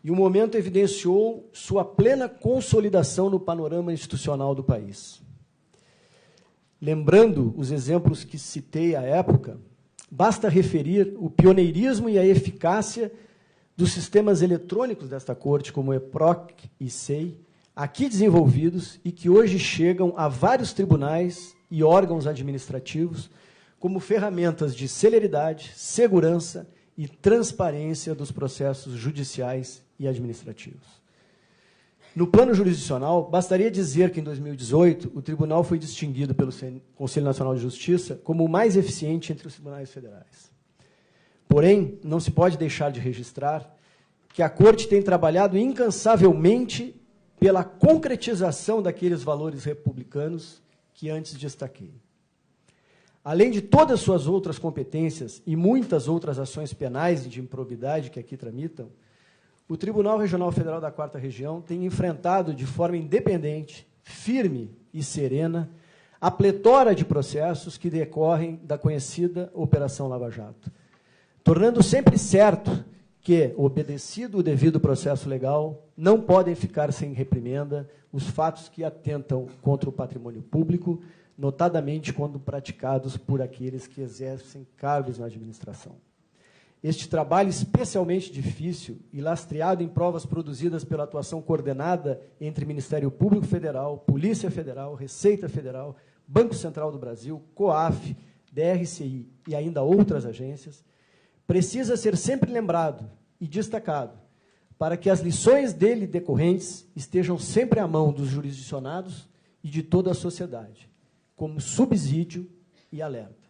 e o momento evidenciou sua plena consolidação no panorama institucional do país. Lembrando os exemplos que citei à época, basta referir o pioneirismo e a eficácia dos sistemas eletrônicos desta Corte, como o EPROC e SEI, aqui desenvolvidos e que hoje chegam a vários tribunais e órgãos administrativos como ferramentas de celeridade, segurança e transparência dos processos judiciais e administrativos. No plano jurisdicional, bastaria dizer que, em 2018, o tribunal foi distinguido pelo Conselho Nacional de Justiça como o mais eficiente entre os tribunais federais. Porém, não se pode deixar de registrar que a Corte tem trabalhado incansavelmente pela concretização daqueles valores republicanos que antes destaquei. Além de todas suas outras competências e muitas outras ações penais e de improbidade que aqui tramitam, o Tribunal Regional Federal da 4ª Região tem enfrentado de forma independente, firme e serena a pletora de processos que decorrem da conhecida Operação Lava Jato, tornando sempre certo que, obedecido o devido processo legal, não podem ficar sem reprimenda os fatos que atentam contra o patrimônio público, notadamente quando praticados por aqueles que exercem cargos na administração. Este trabalho especialmente difícil e lastreado em provas produzidas pela atuação coordenada entre Ministério Público Federal, Polícia Federal, Receita Federal, Banco Central do Brasil, COAF, DRCI e ainda outras agências, precisa ser sempre lembrado e destacado para que as lições dele decorrentes estejam sempre à mão dos jurisdicionados e de toda a sociedade, como subsídio e alerta.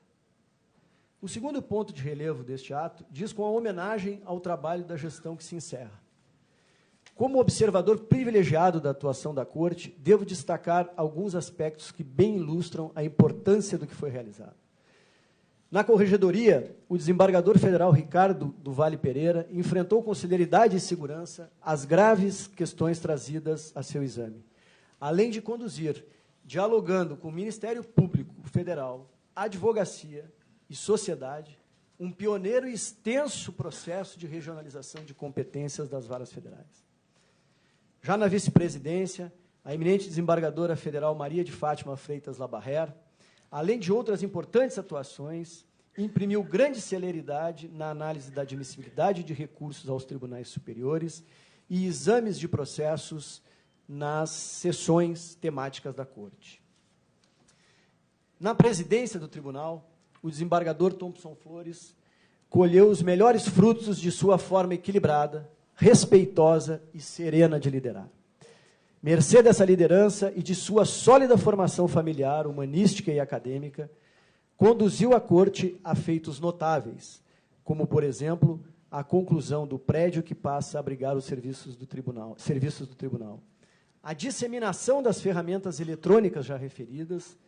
O segundo ponto de relevo deste ato diz com a homenagem ao trabalho da gestão que se encerra. Como observador privilegiado da atuação da Corte, devo destacar alguns aspectos que bem ilustram a importância do que foi realizado. Na Corregedoria, o desembargador federal Ricardo do Vale Pereira enfrentou com celeridade e segurança as graves questões trazidas a seu exame, além de conduzir, dialogando com o Ministério Público Federal, advocacia e sociedade, um pioneiro e extenso processo de regionalização de competências das varas federais. Já na vice-presidência, a eminente desembargadora federal Maria de Fátima Freitas Labarrer, além de outras importantes atuações, imprimiu grande celeridade na análise da admissibilidade de recursos aos tribunais superiores e exames de processos nas sessões temáticas da Corte. Na presidência do tribunal, o desembargador Thompson Flores colheu os melhores frutos de sua forma equilibrada, respeitosa e serena de liderar. Mercê dessa liderança e de sua sólida formação familiar, humanística e acadêmica, conduziu a Corte a feitos notáveis, como, por exemplo, a conclusão do prédio que passa a abrigar os serviços do tribunal, a disseminação das ferramentas eletrônicas já referidas,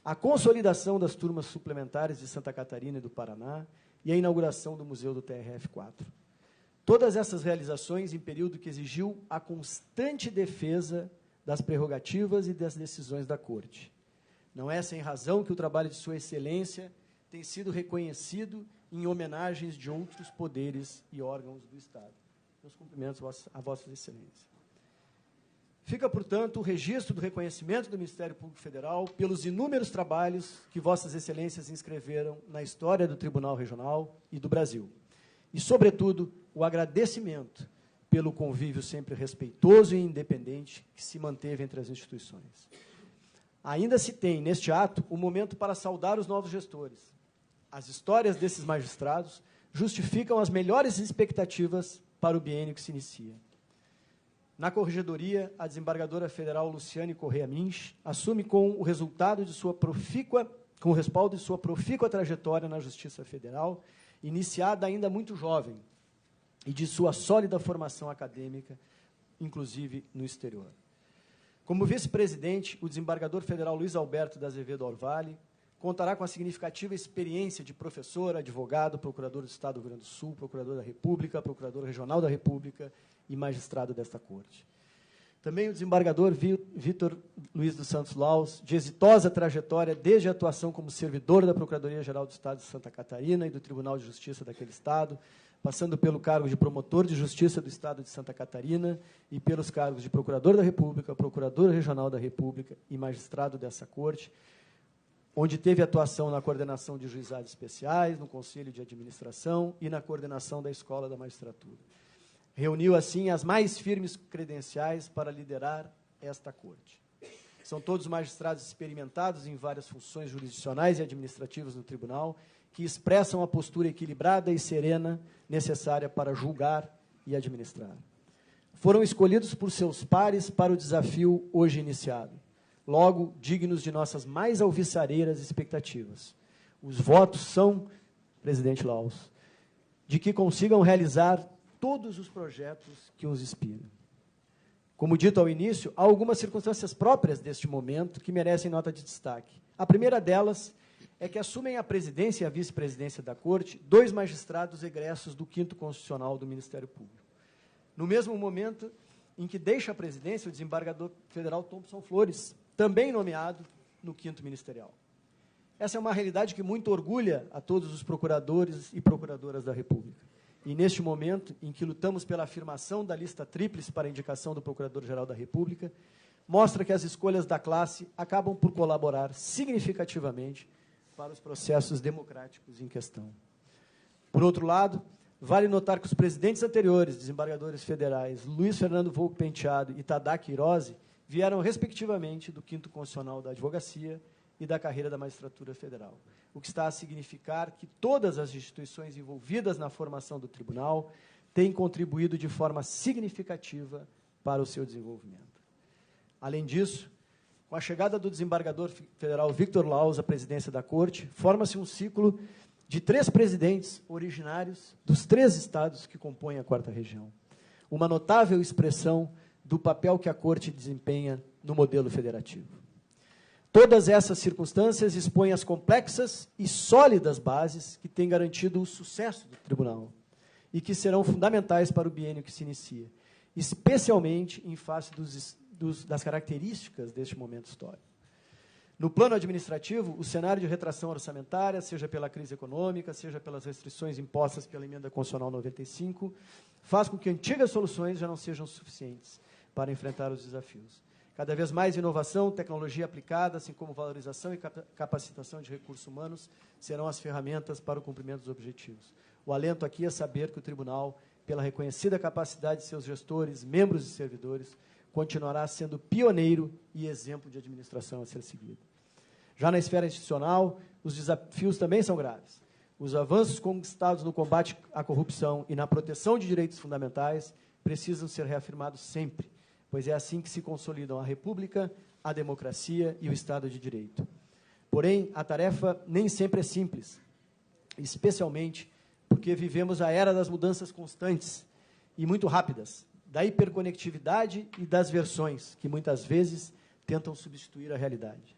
a consolidação das turmas suplementares de Santa Catarina e do Paraná e a inauguração do Museu do TRF-4. Todas essas realizações em período que exigiu a constante defesa das prerrogativas e das decisões da Corte. Não é sem razão que o trabalho de Sua Excelência tem sido reconhecido em homenagens de outros poderes e órgãos do Estado. Meus cumprimentos a Vossa Excelência. Fica, portanto, o registro do reconhecimento do Ministério Público Federal pelos inúmeros trabalhos que Vossas Excelências inscreveram na história do Tribunal Regional e do Brasil. E, sobretudo, o agradecimento pelo convívio sempre respeitoso e independente que se manteve entre as instituições. Ainda se tem, neste ato, um momento para saudar os novos gestores. As histórias desses magistrados justificam as melhores expectativas para o biênio que se inicia. Na Corregedoria, a desembargadora federal Luciane Correia Minch assume com o respaldo de sua profícua trajetória na Justiça Federal, iniciada ainda muito jovem, e de sua sólida formação acadêmica, inclusive no exterior. Como vice-presidente, o desembargador federal Luiz Alberto de Azevedo Orvalli contará com a significativa experiência de professor, advogado, procurador do Estado do Rio Grande do Sul, procurador da República, procurador regional da República e magistrado desta Corte. Também o desembargador Vitor Luiz dos Santos Laus, de exitosa trajetória desde a atuação como servidor da Procuradoria-Geral do Estado de Santa Catarina e do Tribunal de Justiça daquele Estado, passando pelo cargo de promotor de Justiça do Estado de Santa Catarina e pelos cargos de Procurador da República, Procurador Regional da República e magistrado dessa Corte, onde teve atuação na coordenação de juizados especiais, no Conselho de Administração e na coordenação da Escola da Magistratura. Reuniu, assim, as mais firmes credenciais para liderar esta Corte. São todos magistrados experimentados em várias funções jurisdicionais e administrativas no Tribunal, que expressam a postura equilibrada e serena necessária para julgar e administrar. Foram escolhidos por seus pares para o desafio hoje iniciado, logo dignos de nossas mais alvissareiras expectativas. Os votos são, presidente Laus, de que consigam realizar todos os projetos que os inspiram. Como dito ao início, há algumas circunstâncias próprias deste momento que merecem nota de destaque. A primeira delas é que assumem a presidência e a vice-presidência da Corte 2 magistrados egressos do 5º Constitucional do Ministério Público. No mesmo momento em que deixa a presidência o desembargador federal Thompson Flores, também nomeado no 5º Ministerial. Essa é uma realidade que muito orgulha a todos os procuradores e procuradoras da República. E, neste momento em que lutamos pela afirmação da lista tríplice para a indicação do Procurador-Geral da República, mostra que as escolhas da classe acabam por colaborar significativamente para os processos democráticos em questão. Por outro lado, vale notar que os presidentes anteriores, desembargadores federais, Luiz Fernando Volpe Penteado e Tadaque Hirose, vieram, respectivamente, do 5º Constitucional da Advocacia e da carreira da Magistratura Federal, o que está a significar que todas as instituições envolvidas na formação do Tribunal têm contribuído de forma significativa para o seu desenvolvimento. Além disso, com a chegada do desembargador federal Victor Laus à presidência da Corte, forma-se um ciclo de 3 presidentes originários dos 3 estados que compõem a 4ª Região. Uma notável expressão do papel que a Corte desempenha no modelo federativo. Todas essas circunstâncias expõem as complexas e sólidas bases que têm garantido o sucesso do Tribunal e que serão fundamentais para o biênio que se inicia, especialmente em face das características deste momento histórico. No plano administrativo, o cenário de retração orçamentária, seja pela crise econômica, seja pelas restrições impostas pela Emenda Constitucional 95, faz com que antigas soluções já não sejam suficientes para enfrentar os desafios. Cada vez mais inovação, tecnologia aplicada, assim como valorização e capacitação de recursos humanos, serão as ferramentas para o cumprimento dos objetivos. O alento aqui é saber que o Tribunal, pela reconhecida capacidade de seus gestores, membros e servidores, continuará sendo pioneiro e exemplo de administração a ser seguido. Já na esfera institucional, os desafios também são graves. Os avanços conquistados no combate à corrupção e na proteção de direitos fundamentais precisam ser reafirmados sempre, pois é assim que se consolidam a República, a democracia e o Estado de Direito. Porém, a tarefa nem sempre é simples, especialmente porque vivemos a era das mudanças constantes e muito rápidas, da hiperconectividade e das versões, que muitas vezes tentam substituir a realidade.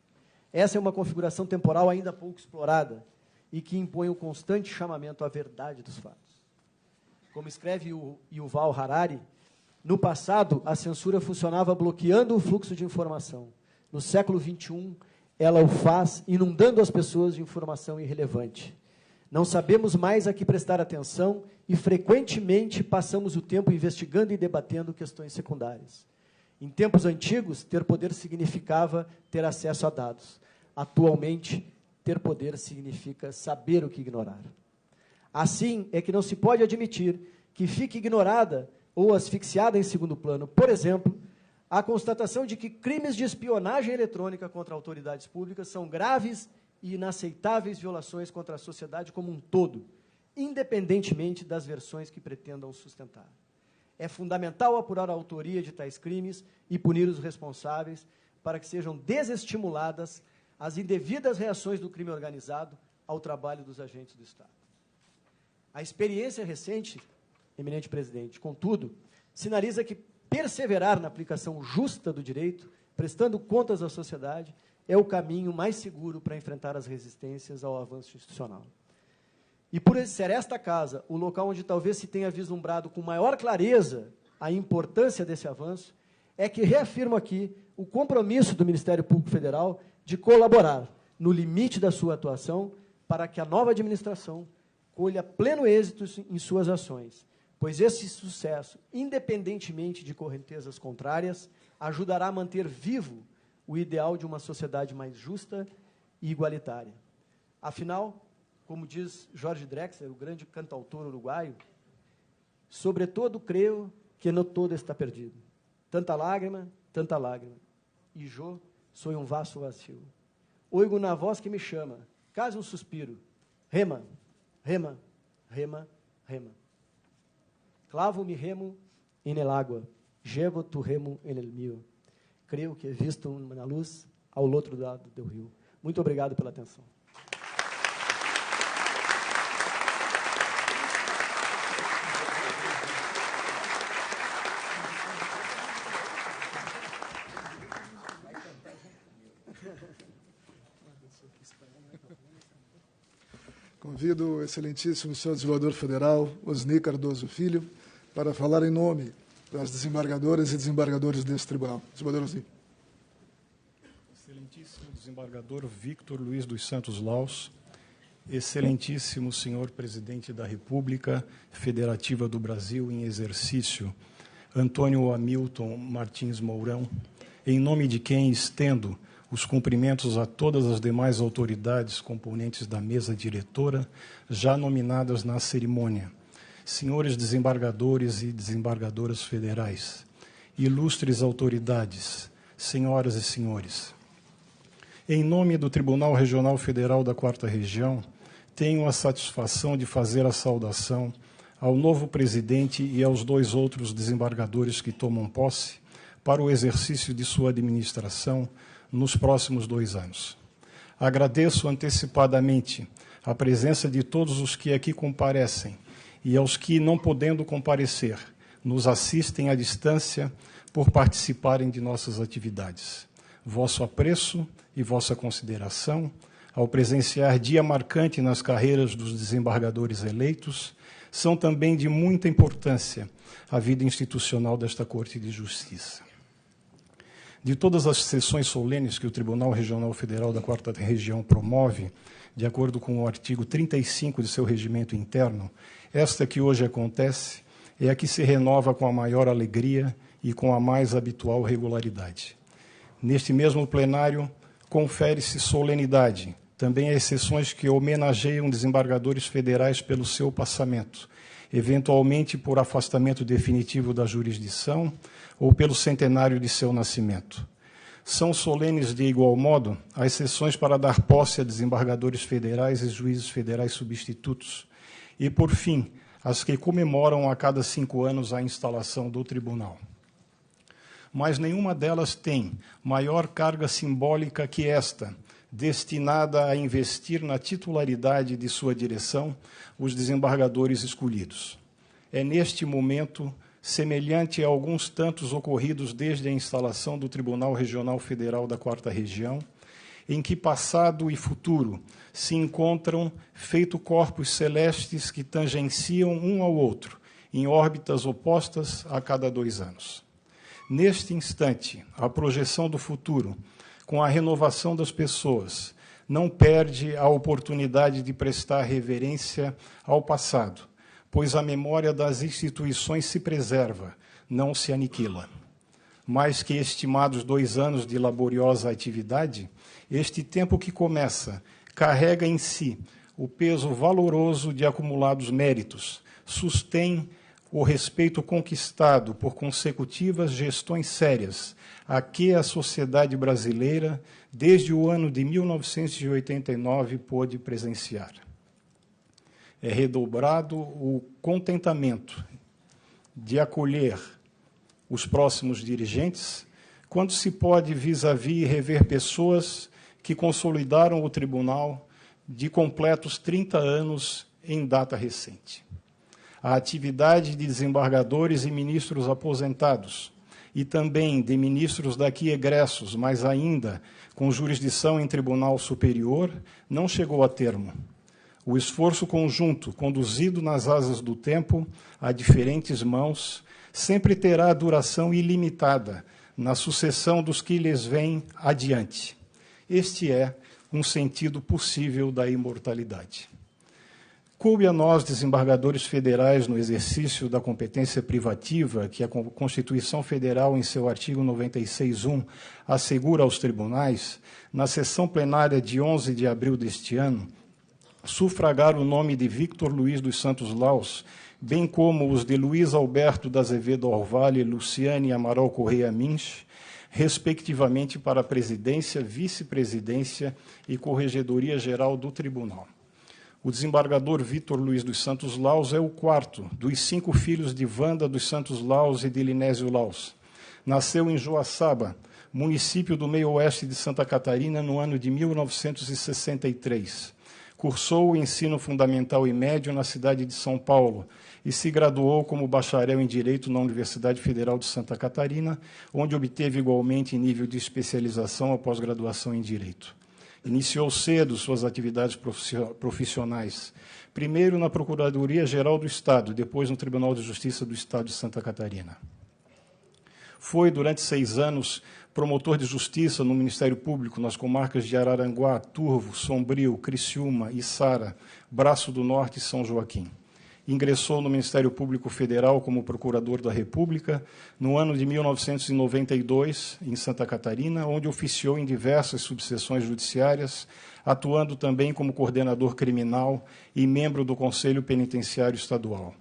Essa é uma configuração temporal ainda pouco explorada e que impõe o constante chamamento à verdade dos fatos. Como escreve o Yuval Harari, no passado, a censura funcionava bloqueando o fluxo de informação. No século XXI, ela o faz inundando as pessoas de informação irrelevante. Não sabemos mais a que prestar atenção e, frequentemente, passamos o tempo investigando e debatendo questões secundárias. Em tempos antigos, ter poder significava ter acesso a dados. Atualmente, ter poder significa saber o que ignorar. Assim, é que não se pode admitir que fique ignorada ou asfixiada em segundo plano, por exemplo, a constatação de que crimes de espionagem eletrônica contra autoridades públicas são graves e inaceitáveis violações contra a sociedade como um todo, independentemente das versões que pretendam sustentar. É fundamental apurar a autoria de tais crimes e punir os responsáveis para que sejam desestimuladas as indevidas reações do crime organizado ao trabalho dos agentes do Estado. A experiência recente, eminente presidente, contudo, sinaliza que perseverar na aplicação justa do direito, prestando contas à sociedade, é o caminho mais seguro para enfrentar as resistências ao avanço institucional. E por ser esta casa o local onde talvez se tenha vislumbrado com maior clareza a importância desse avanço, é que reafirmo aqui o compromisso do Ministério Público Federal de colaborar, no limite da sua atuação, para que a nova administração colha pleno êxito em suas ações, pois esse sucesso, independentemente de correntezas contrárias, ajudará a manter vivo o ideal de uma sociedade mais justa e igualitária. Afinal, como diz Jorge Drexler, o grande cantautor uruguaio, sobretudo creio que no todo está perdido. Tanta lágrima, e eu sou um vaso vazio. Oigo na voz que me chama, quase um suspiro, rema, rema, rema, rema. Clavo mi remo en el agua, llevo tu remo en el mío. Creio que visto na luz ao outro lado do rio. Muito obrigado pela atenção. Convido o excelentíssimo senhor desembargador federal, Osni Cardoso Filho, para falar em nome das desembargadoras e desembargadores deste tribunal. Desembargador Osni. Excelentíssimo desembargador Victor Luiz dos Santos Laus, excelentíssimo senhor presidente da República Federativa do Brasil em exercício, Antônio Hamilton Martins Mourão, em nome de quem estendo os cumprimentos a todas as demais autoridades componentes da mesa diretora, já nominadas na cerimônia, senhores desembargadores e desembargadoras federais, ilustres autoridades, senhoras e senhores. Em nome do Tribunal Regional Federal da 4ª Região, tenho a satisfação de fazer a saudação ao novo presidente e aos 2 outros desembargadores que tomam posse para o exercício de sua administração nos próximos 2 anos. Agradeço antecipadamente a presença de todos os que aqui comparecem e aos que, não podendo comparecer, nos assistem à distância por participarem de nossas atividades. Vosso apreço e vossa consideração ao presenciar dia marcante nas carreiras dos desembargadores eleitos são também de muita importância à vida institucional desta Corte de Justiça. De todas as sessões solenes que o Tribunal Regional Federal da 4ª Região promove, de acordo com o artigo 35 de seu regimento interno, esta que hoje acontece é a que se renova com a maior alegria e com a mais habitual regularidade. Neste mesmo plenário, confere-se solenidade, também às sessões que homenageiam desembargadores federais pelo seu passamento, eventualmente por afastamento definitivo da jurisdição ou pelo centenário de seu nascimento. São solenes, de igual modo, as sessões para dar posse a desembargadores federais e juízes federais substitutos, e, por fim, as que comemoram a cada 5 anos a instalação do tribunal. Mas nenhuma delas tem maior carga simbólica que esta, destinada a investir na titularidade de sua direção os desembargadores escolhidos. É neste momento, semelhante a alguns tantos ocorridos desde a instalação do Tribunal Regional Federal da 4ª Região, em que passado e futuro se encontram feito corpos celestes que tangenciam um ao outro, em órbitas opostas a cada 2 anos. Neste instante, a projeção do futuro, com a renovação das pessoas, não perde a oportunidade de prestar reverência ao passado, pois a memória das instituições se preserva, não se aniquila. Mais que estimados 2 anos de laboriosa atividade, este tempo que começa carrega em si o peso valoroso de acumulados méritos, sustém o respeito conquistado por consecutivas gestões sérias, a que a sociedade brasileira, desde o ano de 1989, pôde presenciar. É redobrado o contentamento de acolher os próximos dirigentes, quando se pode vis-à-vis rever pessoas que consolidaram o tribunal de completos 30 anos em data recente. A atividade de desembargadores e ministros aposentados, e também de ministros daqui egressos, mas ainda com jurisdição em tribunal superior, não chegou a termo. O esforço conjunto, conduzido nas asas do tempo, a diferentes mãos, sempre terá duração ilimitada na sucessão dos que lhes vêm adiante. Este é um sentido possível da imortalidade. Coube a nós, desembargadores federais, no exercício da competência privativa que a Constituição Federal, em seu artigo 96.1, assegura aos tribunais, na sessão plenária de 11 de abril deste ano, sufragar o nome de Victor Luiz dos Santos Laus, bem como os de Luiz Alberto da Azevedo Orvalho e Luciane Amaral Correia Minch, respectivamente para a presidência, vice-presidência e corregedoria-geral do tribunal. O desembargador Victor Luiz dos Santos Laus é o 4º dos 5 filhos de Wanda dos Santos Laus e de Linésio Laus. Nasceu em Joaçaba, município do meio-oeste de Santa Catarina, no ano de 1963. Cursou o ensino fundamental e médio na cidade de São Paulo e se graduou como bacharel em Direito na Universidade Federal de Santa Catarina, onde obteve igualmente nível de especialização a pós-graduação em Direito. Iniciou cedo suas atividades profissionais, primeiro na Procuradoria-Geral do Estado, depois no Tribunal de Justiça do Estado de Santa Catarina. Foi, durante 6 anos, promotor de justiça no Ministério Público nas comarcas de Araranguá, Turvo, Sombrio, Criciúma, Içara, Braço do Norte e São Joaquim. Ingressou no Ministério Público Federal como Procurador da República no ano de 1992, em Santa Catarina, onde oficiou em diversas subseções judiciárias, atuando também como coordenador criminal e membro do Conselho Penitenciário Estadual.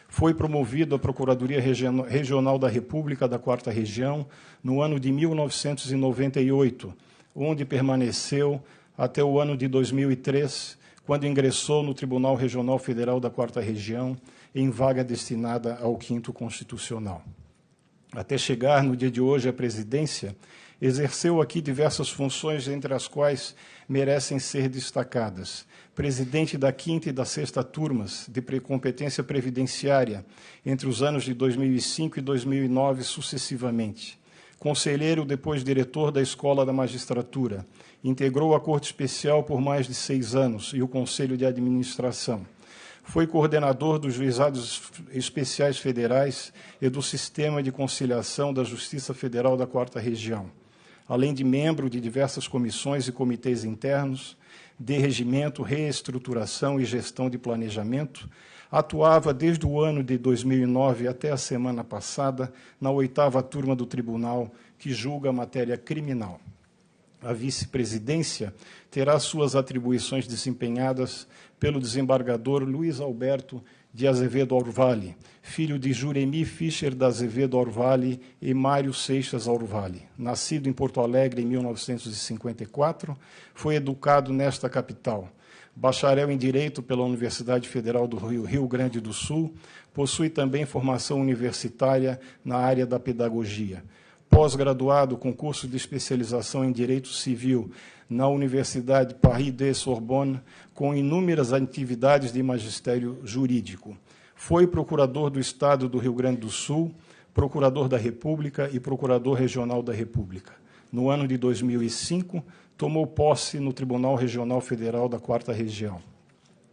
Foi promovido à Procuradoria Regional da República da 4ª Região no ano de 1998, onde permaneceu até o ano de 2003, quando ingressou no Tribunal Regional Federal da 4ª Região, em vaga destinada ao 5º Constitucional. Até chegar, no dia de hoje, à presidência, exerceu aqui diversas funções, entre as quais merecem ser destacadas: presidente da 5ª e da 6ª turmas de competência previdenciária, entre os anos de 2005 e 2009, sucessivamente. Conselheiro, depois diretor da Escola da Magistratura. Integrou a Corte Especial por mais de 6 anos e o Conselho de Administração. Foi coordenador dos Juizados Especiais Federais e do Sistema de Conciliação da Justiça Federal da 4ª Região. além de membro de diversas comissões e comitês internos, de regimento, reestruturação e gestão de planejamento, atuava desde o ano de 2009 até a semana passada na 8ª turma do tribunal que julga a matéria criminal. A vice-presidência terá suas atribuições desempenhadas pelo desembargador Luiz Alberto de Azevedo Orvali, filho de Juremi Fischer da Azevedo Orvali e Mário Seixas Orvali. Nascido em Porto Alegre em 1954, foi educado nesta capital. Bacharel em Direito pela Universidade Federal do Rio Grande do Sul, possui também formação universitária na área da pedagogia. Pós-graduado com curso de especialização em Direito Civil na Universidade Paris-de-Sorbonne, com inúmeras atividades de magistério jurídico. Foi procurador do Estado do Rio Grande do Sul, procurador da República e procurador regional da República. No ano de 2005, tomou posse no Tribunal Regional Federal da 4ª Região.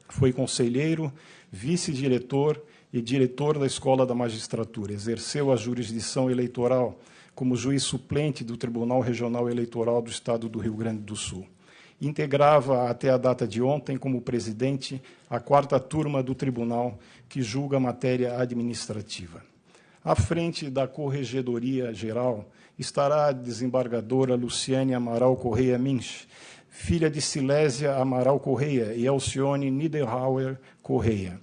Foi conselheiro, vice-diretor e diretor da Escola da Magistratura. Exerceu a jurisdição eleitoral como juiz suplente do Tribunal Regional Eleitoral do Estado do Rio Grande do Sul. Integrava, até a data de ontem, como presidente, a 4ª turma do tribunal, que julga a matéria administrativa. À frente da Corregedoria Geral estará a desembargadora Luciane Amaral Correia Minch, filha de Silésia Amaral Correia e Alcione Niederauer Correia.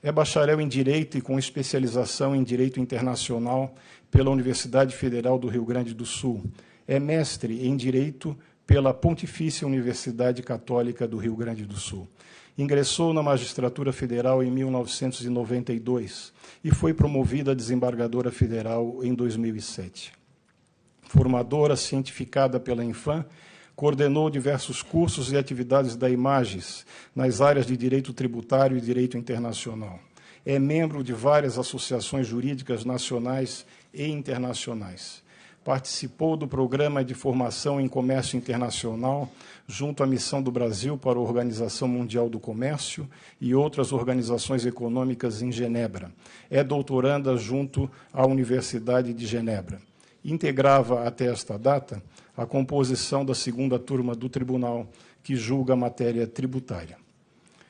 É bacharel em Direito e com especialização em Direito Internacional pela Universidade Federal do Rio Grande do Sul. É mestre em Direito pela Pontifícia Universidade Católica do Rio Grande do Sul. Ingressou na Magistratura Federal em 1992 e foi promovida a desembargadora federal em 2007. Formadora cientificada pela Infam, coordenou diversos cursos e atividades da Images nas áreas de Direito Tributário e Direito Internacional. É membro de várias associações jurídicas nacionais e internacionais. Participou do Programa de Formação em Comércio Internacional, junto à Missão do Brasil para a Organização Mundial do Comércio e outras organizações econômicas em Genebra. É doutoranda junto à Universidade de Genebra. Integrava, até esta data, a composição da 2ª turma do tribunal, que julga a matéria tributária.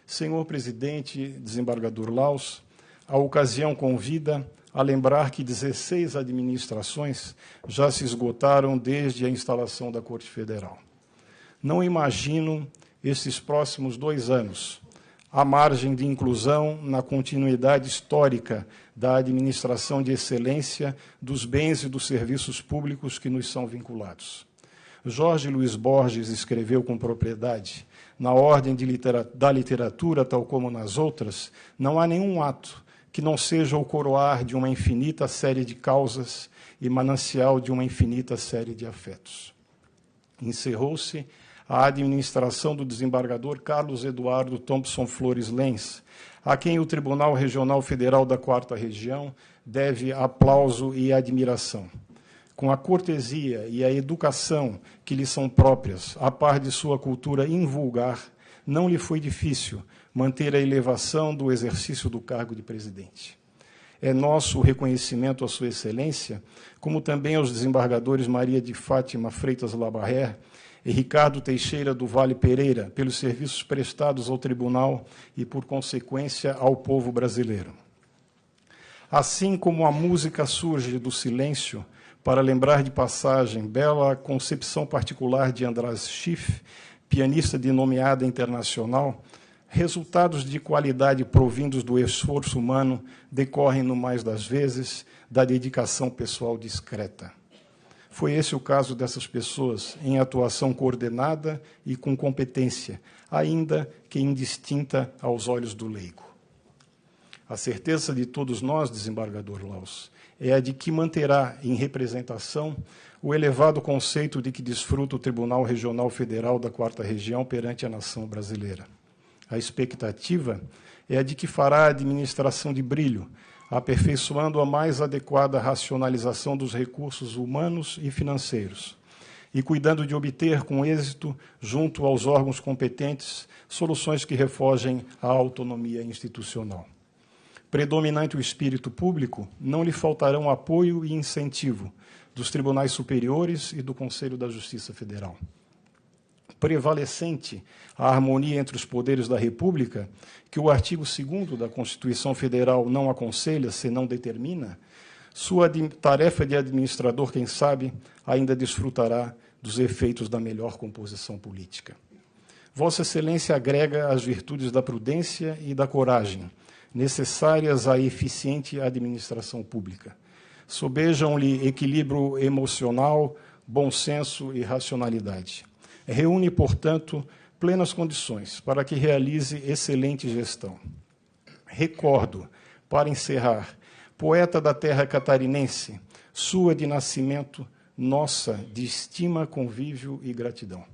Senhor presidente, desembargador Laus, a ocasião convida a lembrar que 16 administrações já se esgotaram desde a instalação da Corte Federal. Não imagino esses próximos 2 anos, à margem de inclusão na continuidade histórica da administração de excelência dos bens e dos serviços públicos que nos são vinculados. Jorge Luiz Borges escreveu com propriedade: na ordem da literatura, tal como nas outras, não há nenhum ato que não seja o coroar de uma infinita série de causas e manancial de uma infinita série de afetos. Encerrou-se a administração do desembargador Carlos Eduardo Thompson Flores Lenz, a quem o Tribunal Regional Federal da 4ª Região deve aplauso e admiração. Com a cortesia e a educação que lhe são próprias, a par de sua cultura invulgar, não lhe foi difícil manter a elevação do exercício do cargo de presidente. É nosso o reconhecimento à sua excelência, como também aos desembargadores Maria de Fátima Freitas Labarré e Ricardo Teixeira do Vale Pereira, pelos serviços prestados ao tribunal e, por consequência, ao povo brasileiro. Assim como a música surge do silêncio, para lembrar de passagem bela concepção particular de András Schiff, pianista de nomeada internacional, resultados de qualidade provindos do esforço humano decorrem, no mais das vezes, da dedicação pessoal discreta. Foi esse o caso dessas pessoas, em atuação coordenada e com competência, ainda que indistinta aos olhos do leigo. A certeza de todos nós, desembargador Laus, é a de que manterá em representação o elevado conceito de que desfruta o Tribunal Regional Federal da 4ª Região perante a nação brasileira. A expectativa é a de que fará a administração de brilho, aperfeiçoando a mais adequada racionalização dos recursos humanos e financeiros, e cuidando de obter com êxito, junto aos órgãos competentes, soluções que refogem a autonomia institucional. Predominante o espírito público, não lhe faltarão apoio e incentivo dos tribunais superiores e do Conselho da Justiça Federal. Prevalecente a harmonia entre os poderes da República, que o artigo 2º da Constituição Federal não aconselha, senão determina, sua tarefa de administrador, quem sabe, ainda desfrutará dos efeitos da melhor composição política. Vossa Excelência agrega as virtudes da prudência e da coragem, necessárias à eficiente administração pública. Sobejam-lhe equilíbrio emocional, bom senso e racionalidade. Reúne, portanto, plenas condições para que realize excelente gestão. Recordo, para encerrar, poeta da terra catarinense, sua de nascimento, nossa de estima, convívio e gratidão.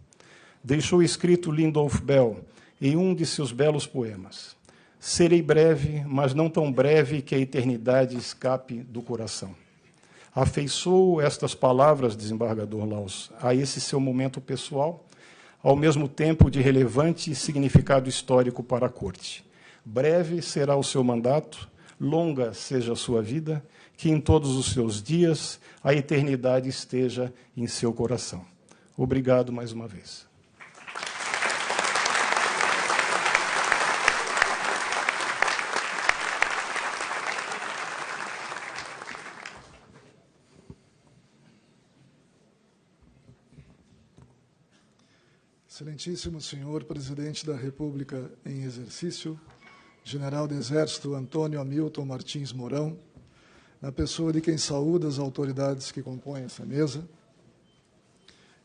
Deixou escrito Lindolf Bell em um de seus belos poemas: serei breve, mas não tão breve que a eternidade escape do coração. Afeiçoou estas palavras, desembargador Laus, a esse seu momento pessoal, ao mesmo tempo de relevante significado histórico para a Corte. Breve será o seu mandato, longa seja a sua vida, que em todos os seus dias a eternidade esteja em seu coração. Obrigado mais uma vez. Excelentíssimo senhor Presidente da República em exercício, General do Exército Antônio Hamilton Martins Mourão, na pessoa de quem saúda as autoridades que compõem essa mesa,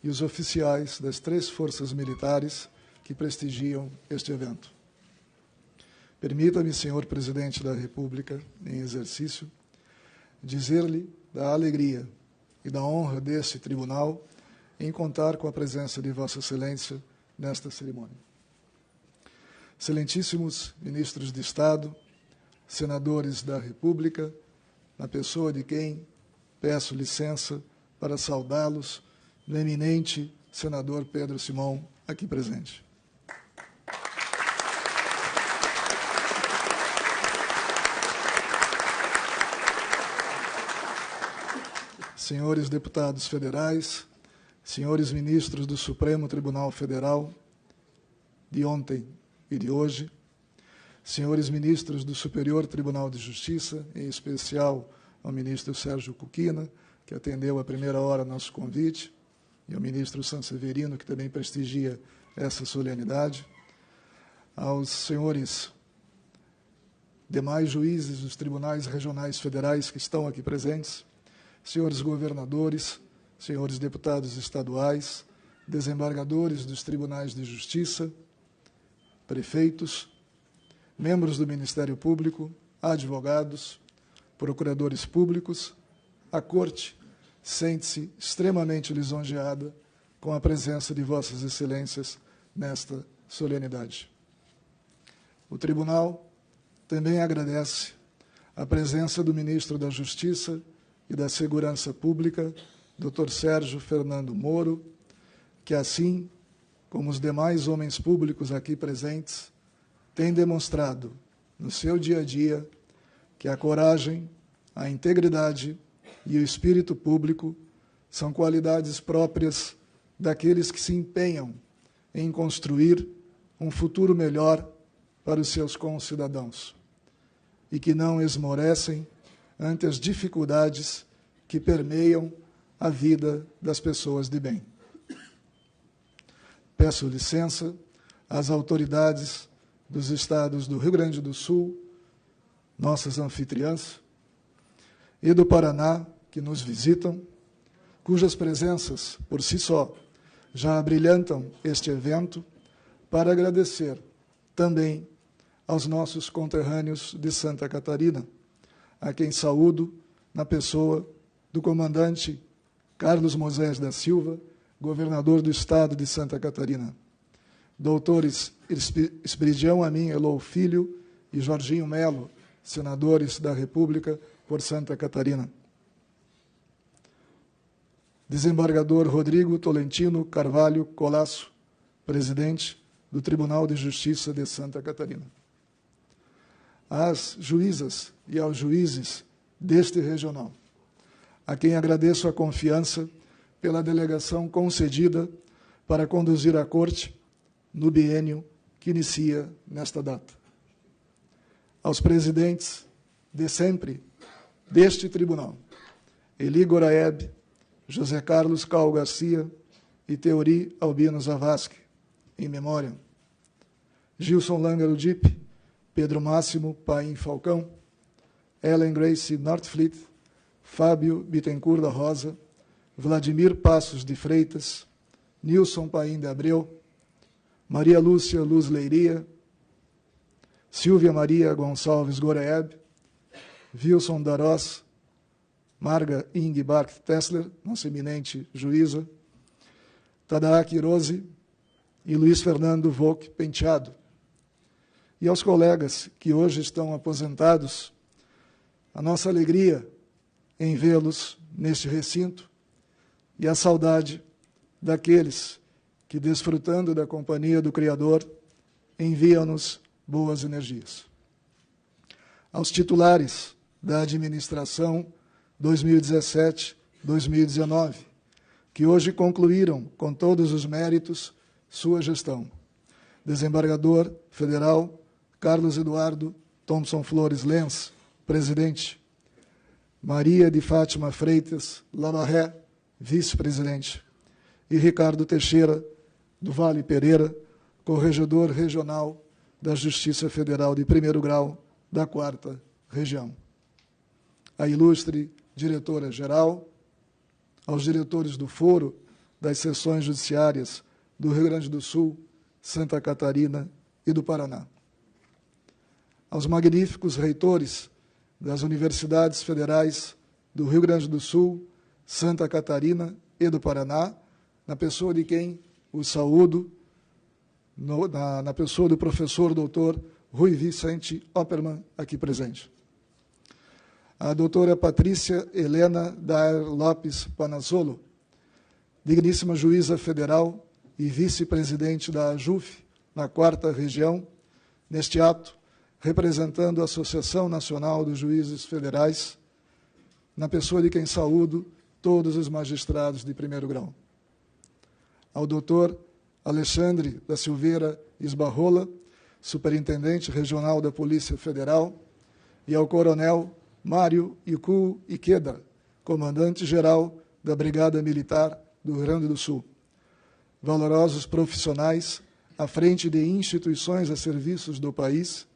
e os oficiais das 3 forças militares que prestigiam este evento. Permita-me, senhor Presidente da República em exercício, dizer-lhe da alegria e da honra deste tribunal em contar com a presença de Vossa Excelência nesta cerimônia. Excelentíssimos ministros de Estado, senadores da República, na pessoa de quem peço licença para saudá-los no eminente senador Pedro Simão, aqui presente. Senhores deputados federais, senhores ministros do Supremo Tribunal Federal, de ontem e de hoje, senhores ministros do Superior Tribunal de Justiça, em especial ao ministro Sérgio Cuquina, que atendeu à primeira hora nosso convite, e ao ministro Sanseverino, que também prestigia essa solenidade, aos senhores demais juízes dos tribunais regionais federais que estão aqui presentes, senhores governadores, senhores deputados estaduais, desembargadores dos tribunais de justiça, prefeitos, membros do Ministério Público, advogados, procuradores públicos, a Corte sente-se extremamente lisonjeada com a presença de Vossas Excelências nesta solenidade. O Tribunal também agradece a presença do Ministro da Justiça e da Segurança Pública, Dr. Sérgio Fernando Moro, que assim como os demais homens públicos aqui presentes, tem demonstrado no seu dia a dia que a coragem, a integridade e o espírito público são qualidades próprias daqueles que se empenham em construir um futuro melhor para os seus concidadãos e que não esmorecem ante as dificuldades que permeiam a vida das pessoas de bem. Peço licença às autoridades dos estados do Rio Grande do Sul, nossas anfitriãs, e do Paraná, que nos visitam, cujas presenças, por si só, já abrilhantam este evento, para agradecer também aos nossos conterrâneos de Santa Catarina, a quem saúdo na pessoa do comandante Carlos Moisés da Silva, governador do estado de Santa Catarina. Doutores Esperidião Amin Elou Filho e Jorginho Melo, senadores da República por Santa Catarina. Desembargador Rodrigo Tolentino Carvalho Colasso, presidente do Tribunal de Justiça de Santa Catarina. Às juízas e aos juízes deste regional, a quem agradeço a confiança pela delegação concedida para conduzir a Corte no biênio que inicia nesta data. Aos presidentes de sempre deste tribunal, Eli Goraeb, José Carlos Cal Garcia e Teori Albino Zavascki, em memória. Gilson Langaro Dipp, Pedro Máximo Paim Falcão, Ellen Grace Northfleet, Fábio Bittencourt da Rosa, Vladimir Passos de Freitas, Nilson Paim de Abreu, Maria Lúcia Luz Leiria, Silvia Maria Gonçalves Goraeb, Wilson Darós, Marga Ing Barth Tessler, nossa eminente juíza, Tadaaki Rose e Luiz Fernando Volk Penteado. E aos colegas que hoje estão aposentados, a nossa alegria em vê-los neste recinto e a saudade daqueles que, desfrutando da companhia do Criador, enviam-nos boas energias. Aos titulares da administração 2017-2019, que hoje concluíram com todos os méritos sua gestão. Desembargador Federal Carlos Eduardo Thompson Flores Lenz, presidente. Maria de Fátima Freitas Lamarré, vice-presidente. E Ricardo Teixeira do Vale Pereira, corregedor regional da Justiça Federal de primeiro grau da 4ª Região. A ilustre diretora-geral, aos diretores do Foro das Seções Judiciárias do Rio Grande do Sul, Santa Catarina e do Paraná. Aos magníficos reitores das Universidades Federais do Rio Grande do Sul, Santa Catarina e do Paraná, na pessoa de quem os saúdo, na pessoa do professor doutor Rui Vicente Oppermann, aqui presente. A doutora Patrícia Helena Daer Lopes Panazzolo, digníssima juíza federal e vice-presidente da AJUF, na 4ª Região, neste ato, representando a Associação Nacional dos Juízes Federais, na pessoa de quem saúdo todos os magistrados de primeiro grau. Ao doutor Alexandre da Silveira Esbarrola, superintendente regional da Polícia Federal, e ao coronel Mário Iku Ikeda, comandante-geral da Brigada Militar do Rio Grande do Sul. Valorosos profissionais à frente de instituições a serviços do país,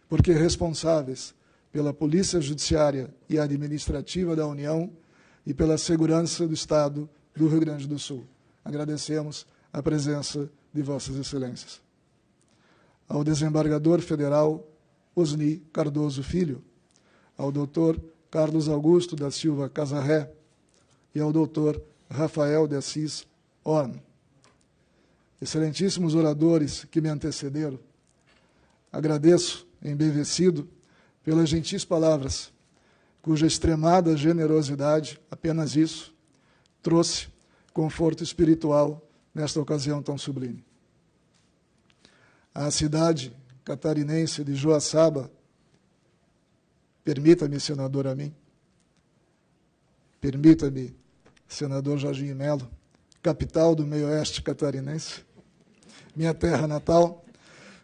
porque responsáveis pela Polícia Judiciária e Administrativa da União e pela segurança do Estado do Rio Grande do Sul. Agradecemos a presença de Vossas Excelências. Ao desembargador federal Osni Cardoso Filho, ao doutor Carlos Augusto da Silva Casarré e ao doutor Rafael de Assis Horn. Excelentíssimos oradores que me antecederam, agradeço, embevecido, pelas gentis palavras, cuja extremada generosidade, apenas isso, trouxe conforto espiritual nesta ocasião tão sublime. A cidade catarinense de Joaçaba, permita-me, senador Amin, permita-me, senador Jorginho Melo, capital do meio-oeste catarinense, minha terra natal,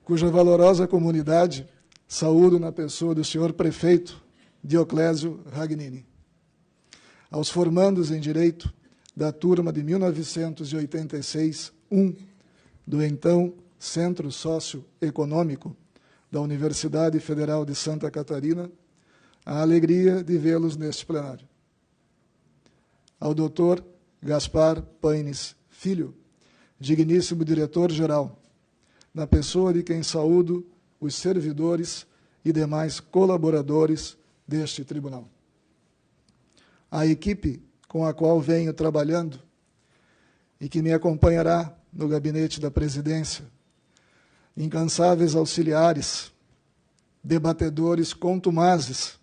cuja valorosa comunidade saúdo na pessoa do senhor prefeito Dioclésio Ragnini. Aos formandos em Direito da turma de 1986-1 do então Centro Socioeconômico da Universidade Federal de Santa Catarina, a alegria de vê-los neste plenário. Ao doutor Gaspar Paines Filho, digníssimo diretor-geral, na pessoa de quem saúdo os servidores e demais colaboradores deste tribunal. A equipe com a qual venho trabalhando e que me acompanhará no gabinete da presidência, incansáveis auxiliares, debatedores contumazes,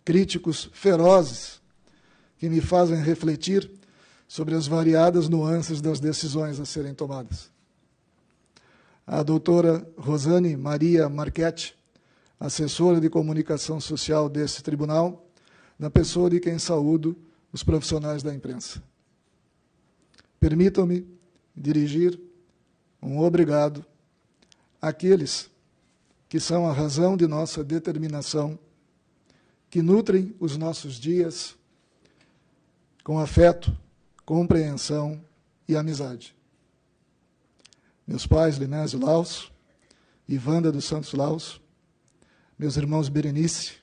críticos ferozes, que me fazem refletir sobre as variadas nuances das decisões a serem tomadas. A doutora Rosane Maria Marchetti, assessora de comunicação social desse tribunal, na pessoa de quem saúdo os profissionais da imprensa. Permitam-me dirigir um obrigado àqueles que são a razão de nossa determinação, que nutrem os nossos dias com afeto, compreensão e amizade. Meus pais, Linésio Laus e Wanda dos Santos Laus, meus irmãos Berenice,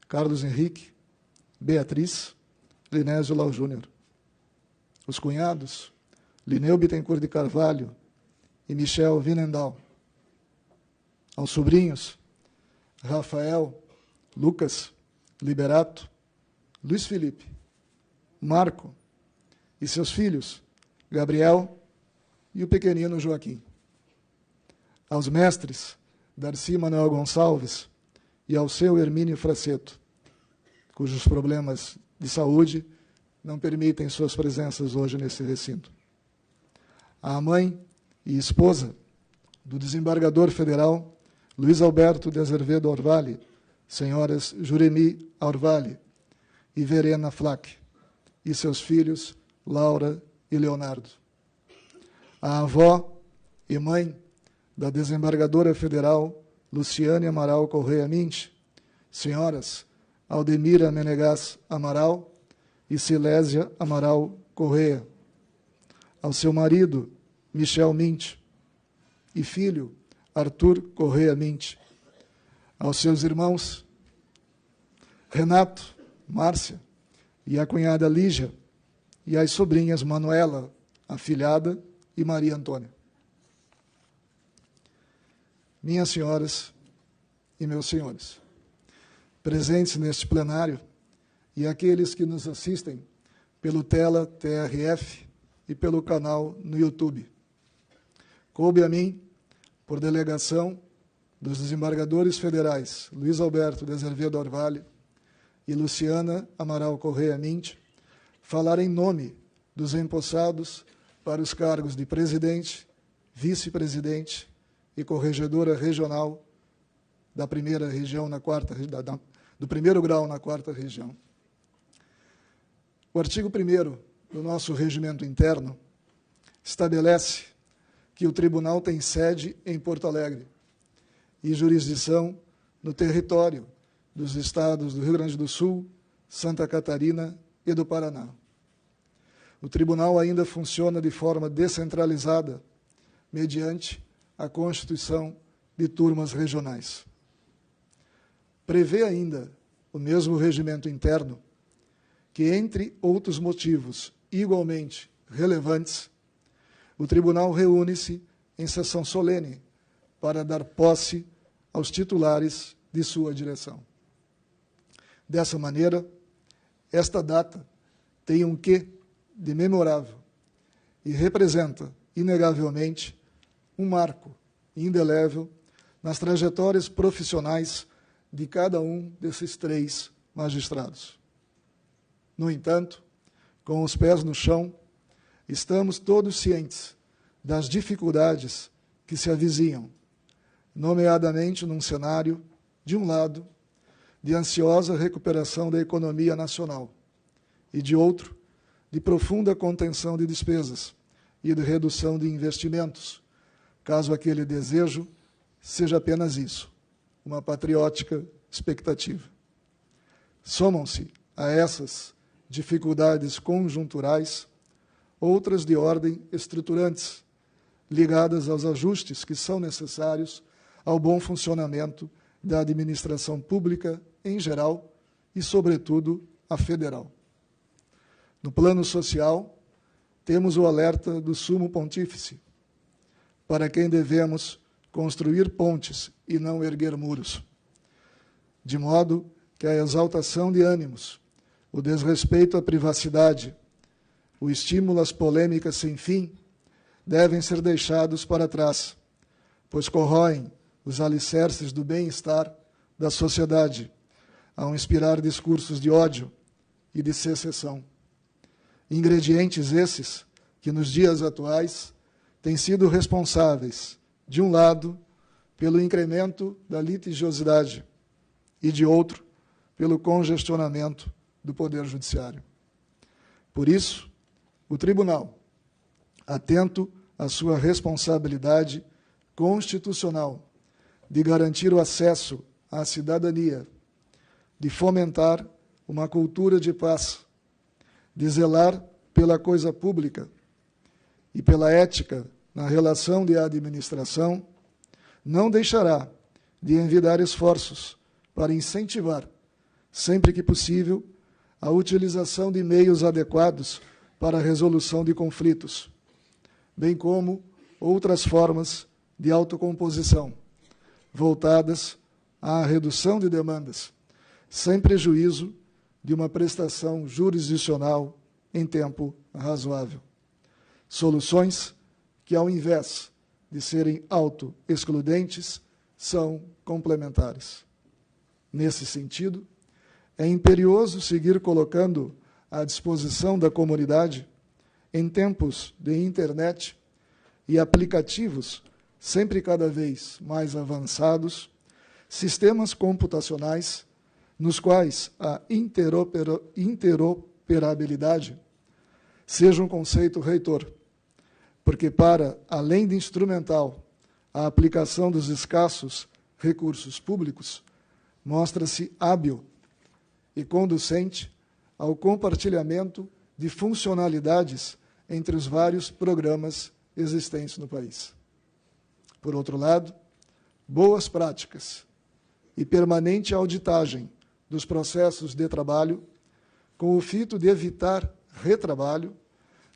Carlos Henrique, Beatriz, Linésio Laus Júnior. Os cunhados, Lineu Bittencourt de Carvalho e Michel Vinendal. Aos sobrinhos, Rafael, Lucas, Liberato, Luiz Felipe, Marco e seus filhos, Gabriel e o pequenino Joaquim. Aos mestres, Darcy Manuel Gonçalves e ao seu Hermínio Fraceto, cujos problemas de saúde não permitem suas presenças hoje nesse recinto. À mãe e esposa do desembargador federal Luiz Alberto de Azevedo Orvalli, senhoras Juremi Orvalli e Verena Flack, e seus filhos Laura e Leonardo. A avó e mãe da desembargadora federal Luciane Amaral Correia Mint, senhoras Aldemira Menegas Amaral e Silésia Amaral Correia. Ao seu marido, Michel Mint, e filho, Arthur Correia Mint. Aos seus irmãos, Renato, Márcia e a cunhada Lígia, e às sobrinhas Manuela, afilhada, e Maria Antônia. Minhas senhoras e meus senhores, presentes neste plenário e aqueles que nos assistem pelo Tela TRF e pelo canal no YouTube. Coube a mim, por delegação dos desembargadores federais Luiz Alberto de Azevedo Orvalli e Luciana Amaral Correia Mint, falar em nome dos empossados para os cargos de presidente, vice-presidente e corregedora regional da primeira região do primeiro grau na 4ª região. O artigo 1º do nosso regimento interno estabelece que o tribunal tem sede em Porto Alegre e jurisdição no território dos estados do Rio Grande do Sul, Santa Catarina e do Paraná. O tribunal ainda funciona de forma descentralizada, mediante a constituição de turmas regionais. Prevê ainda o mesmo regimento interno que, entre outros motivos igualmente relevantes, o tribunal reúne-se em sessão solene para dar posse aos titulares de sua direção. Dessa maneira, esta data tem um quê de memorável e representa, inegavelmente, um marco indelével nas trajetórias profissionais de cada um desses 3 magistrados. No entanto, com os pés no chão, estamos todos cientes das dificuldades que se avizinham, nomeadamente num cenário, de um lado, de ansiosa recuperação da economia nacional e, de outro, de profunda contenção de despesas e de redução de investimentos, caso aquele desejo seja apenas isso, uma patriótica expectativa. Somam-se a essas dificuldades conjunturais outras de ordem estruturantes, ligadas aos ajustes que são necessários ao bom funcionamento da administração pública em geral e, sobretudo, a federal. No plano social, temos o alerta do Sumo Pontífice, para quem devemos construir pontes e não erguer muros, de modo que a exaltação de ânimos, o desrespeito à privacidade, o estímulo às polêmicas sem fim, devem ser deixados para trás, pois corroem os alicerces do bem-estar da sociedade, ao inspirar discursos de ódio e de secessão. Ingredientes esses que, nos dias atuais, têm sido responsáveis, de um lado, pelo incremento da litigiosidade e, de outro, pelo congestionamento do Poder Judiciário. Por isso, o Tribunal, atento à sua responsabilidade constitucional de garantir o acesso à cidadania, de fomentar uma cultura de paz, de zelar pela coisa pública e pela ética na relação de administração, não deixará de envidar esforços para incentivar, sempre que possível, a utilização de meios adequados para a resolução de conflitos, bem como outras formas de autocomposição, voltadas à redução de demandas, sem prejuízo de uma prestação jurisdicional em tempo razoável. Soluções que, ao invés de serem auto-excludentes, são complementares. Nesse sentido, é imperioso seguir colocando à disposição da comunidade, em tempos de internet e aplicativos sempre cada vez mais avançados, sistemas computacionais nos quais a interoperabilidade seja um conceito reitor, porque, para além de instrumental, a aplicação dos escassos recursos públicos mostra-se hábil e conducente ao compartilhamento de funcionalidades entre os vários programas existentes no país. Por outro lado, boas práticas e permanente auditagem dos processos de trabalho, com o fito de evitar retrabalho,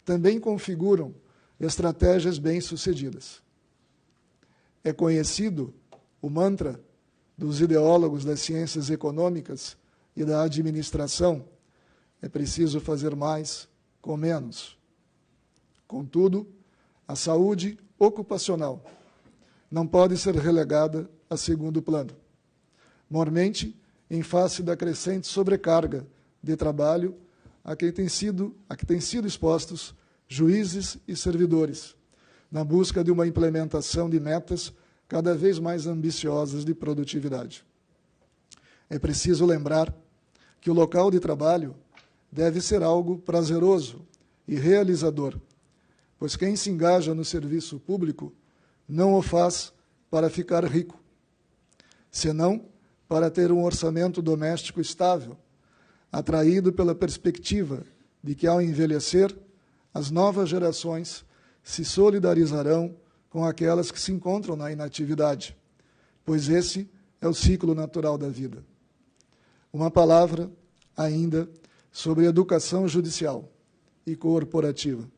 também configuram estratégias bem-sucedidas. É conhecido o mantra dos ideólogos das ciências econômicas e da administração: é preciso fazer mais com menos. Contudo, a saúde ocupacional não pode ser relegada a segundo plano, mormente em face da crescente sobrecarga de trabalho a que têm sido expostos juízes e servidores, na busca de uma implementação de metas cada vez mais ambiciosas de produtividade. É preciso lembrar que o local de trabalho deve ser algo prazeroso e realizador, pois quem se engaja no serviço público não o faz para ficar rico, senão para ter um orçamento doméstico estável, atraído pela perspectiva de que, ao envelhecer, as novas gerações se solidarizarão com aquelas que se encontram na inatividade, pois esse é o ciclo natural da vida. Uma palavra, ainda, sobre educação judicial e corporativa.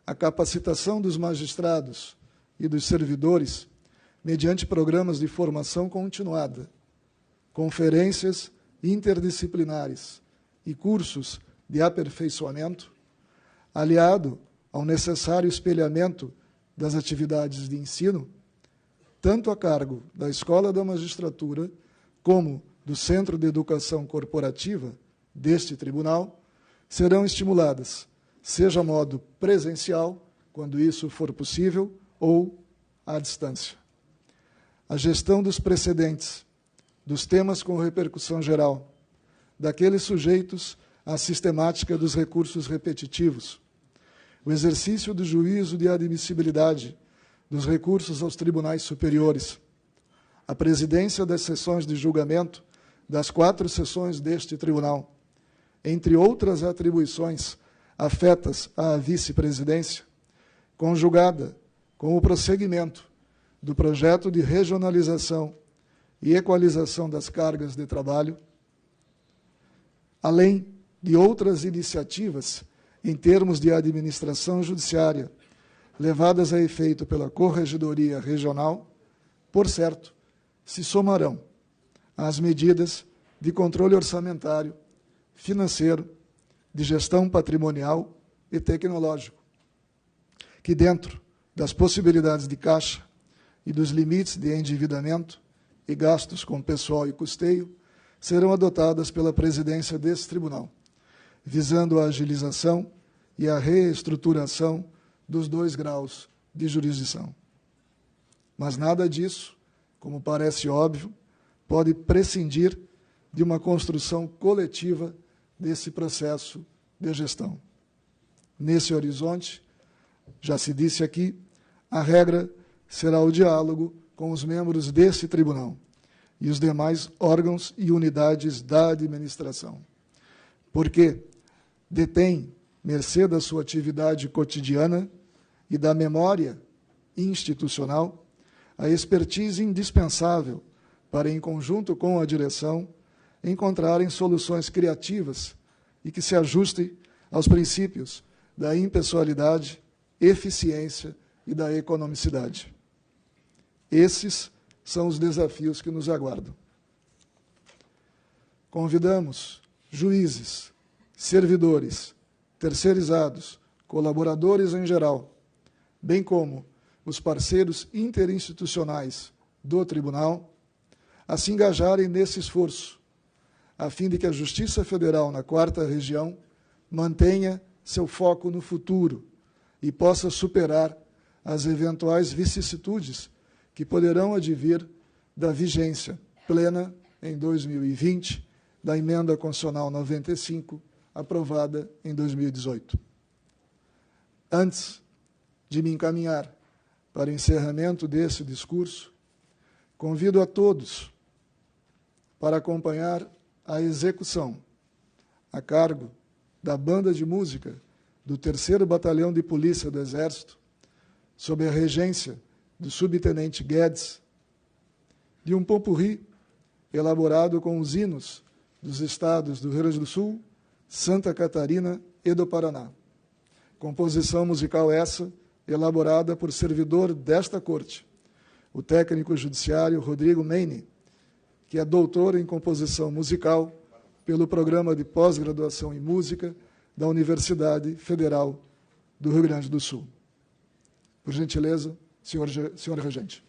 A capacitação dos magistrados e dos servidores, mediante programas de formação continuada, conferências interdisciplinares e cursos de aperfeiçoamento, aliado ao necessário espelhamento das atividades de ensino, tanto a cargo da Escola da Magistratura como do Centro de Educação Corporativa deste tribunal, serão estimuladas, seja a modo presencial, quando isso for possível, ou à distância. A gestão dos precedentes, dos temas com repercussão geral, daqueles sujeitos à sistemática dos recursos repetitivos, o exercício do juízo de admissibilidade dos recursos aos tribunais superiores, a presidência das sessões de julgamento das 4 sessões deste tribunal, entre outras atribuições afetas à vice-presidência, conjugada com o prosseguimento do projeto de regionalização e equalização das cargas de trabalho, além de outras iniciativas em termos de administração judiciária, levadas a efeito pela Corregedoria Regional, por certo, se somarão às medidas de controle orçamentário, financeiro, de gestão patrimonial e tecnológico, que, dentro das possibilidades de caixa e dos limites de endividamento e gastos com pessoal e custeio, serão adotadas pela presidência desse tribunal, visando a agilização e a reestruturação dos 2 graus de jurisdição. Mas nada disso, como parece óbvio, pode prescindir de uma construção coletiva desse processo de gestão. Nesse horizonte, já se disse aqui, a regra será o diálogo com os membros desse tribunal e os demais órgãos e unidades da administração, porque detém, mercê da sua atividade cotidiana e da memória institucional, a expertise indispensável para, em conjunto com a direção, encontrarem soluções criativas e que se ajustem aos princípios da impessoalidade, eficiência e da economicidade. Esses são os desafios que nos aguardam. Convidamos juízes, servidores, terceirizados, colaboradores em geral, bem como os parceiros interinstitucionais do Tribunal, a se engajarem nesse esforço, a fim de que a Justiça Federal na 4ª Região mantenha seu foco no futuro e possa superar as eventuais vicissitudes que poderão advir da vigência plena em 2020 da Emenda Constitucional 95, aprovada em 2018. Antes de me encaminhar para o encerramento desse discurso, convido a todos para acompanhar a execução, a cargo da Banda de Música do 3º Batalhão de Polícia do Exército, sob a regência do subtenente Guedes, de um popurrí elaborado com os hinos dos estados do Rio Grande do Sul, Santa Catarina e do Paraná. Composição musical essa elaborada por servidor desta Corte, o técnico judiciário Rodrigo Meine, que é doutor em composição musical pelo Programa de Pós-Graduação em Música da Universidade Federal do Rio Grande do Sul. Por gentileza, senhor regente.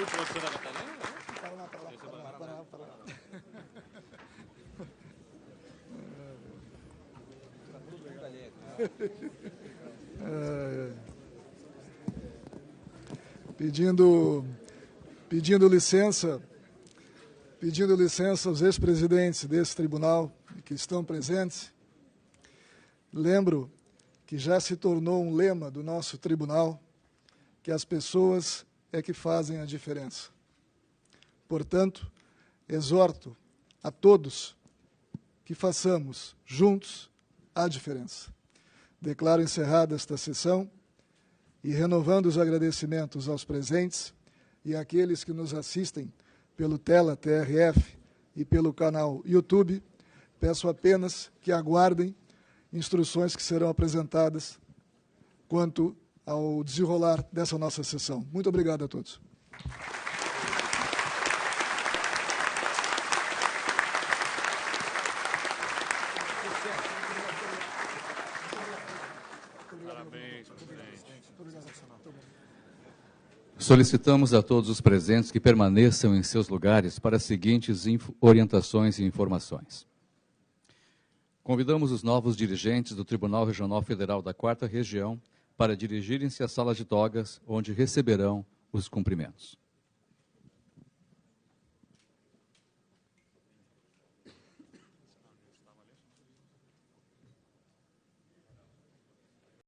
professora Catarina? Pedindo licença aos ex-presidentes desse tribunal que estão presentes, lembro que já se tornou um lema do nosso tribunal que as pessoas é que fazem a diferença. Portanto, exorto a todos que façamos juntos a diferença. Declaro encerrada esta sessão e, renovando os agradecimentos aos presentes e àqueles que nos assistem pelo Tela TRF e pelo canal YouTube, peço apenas que aguardem instruções que serão apresentadas quanto ao desenrolar dessa nossa sessão. Muito obrigado a todos. Solicitamos a todos os presentes que permaneçam em seus lugares para as seguintes orientações e informações. Convidamos os novos dirigentes do Tribunal Regional Federal da 4ª Região para dirigirem-se à sala de togas, onde receberão os cumprimentos.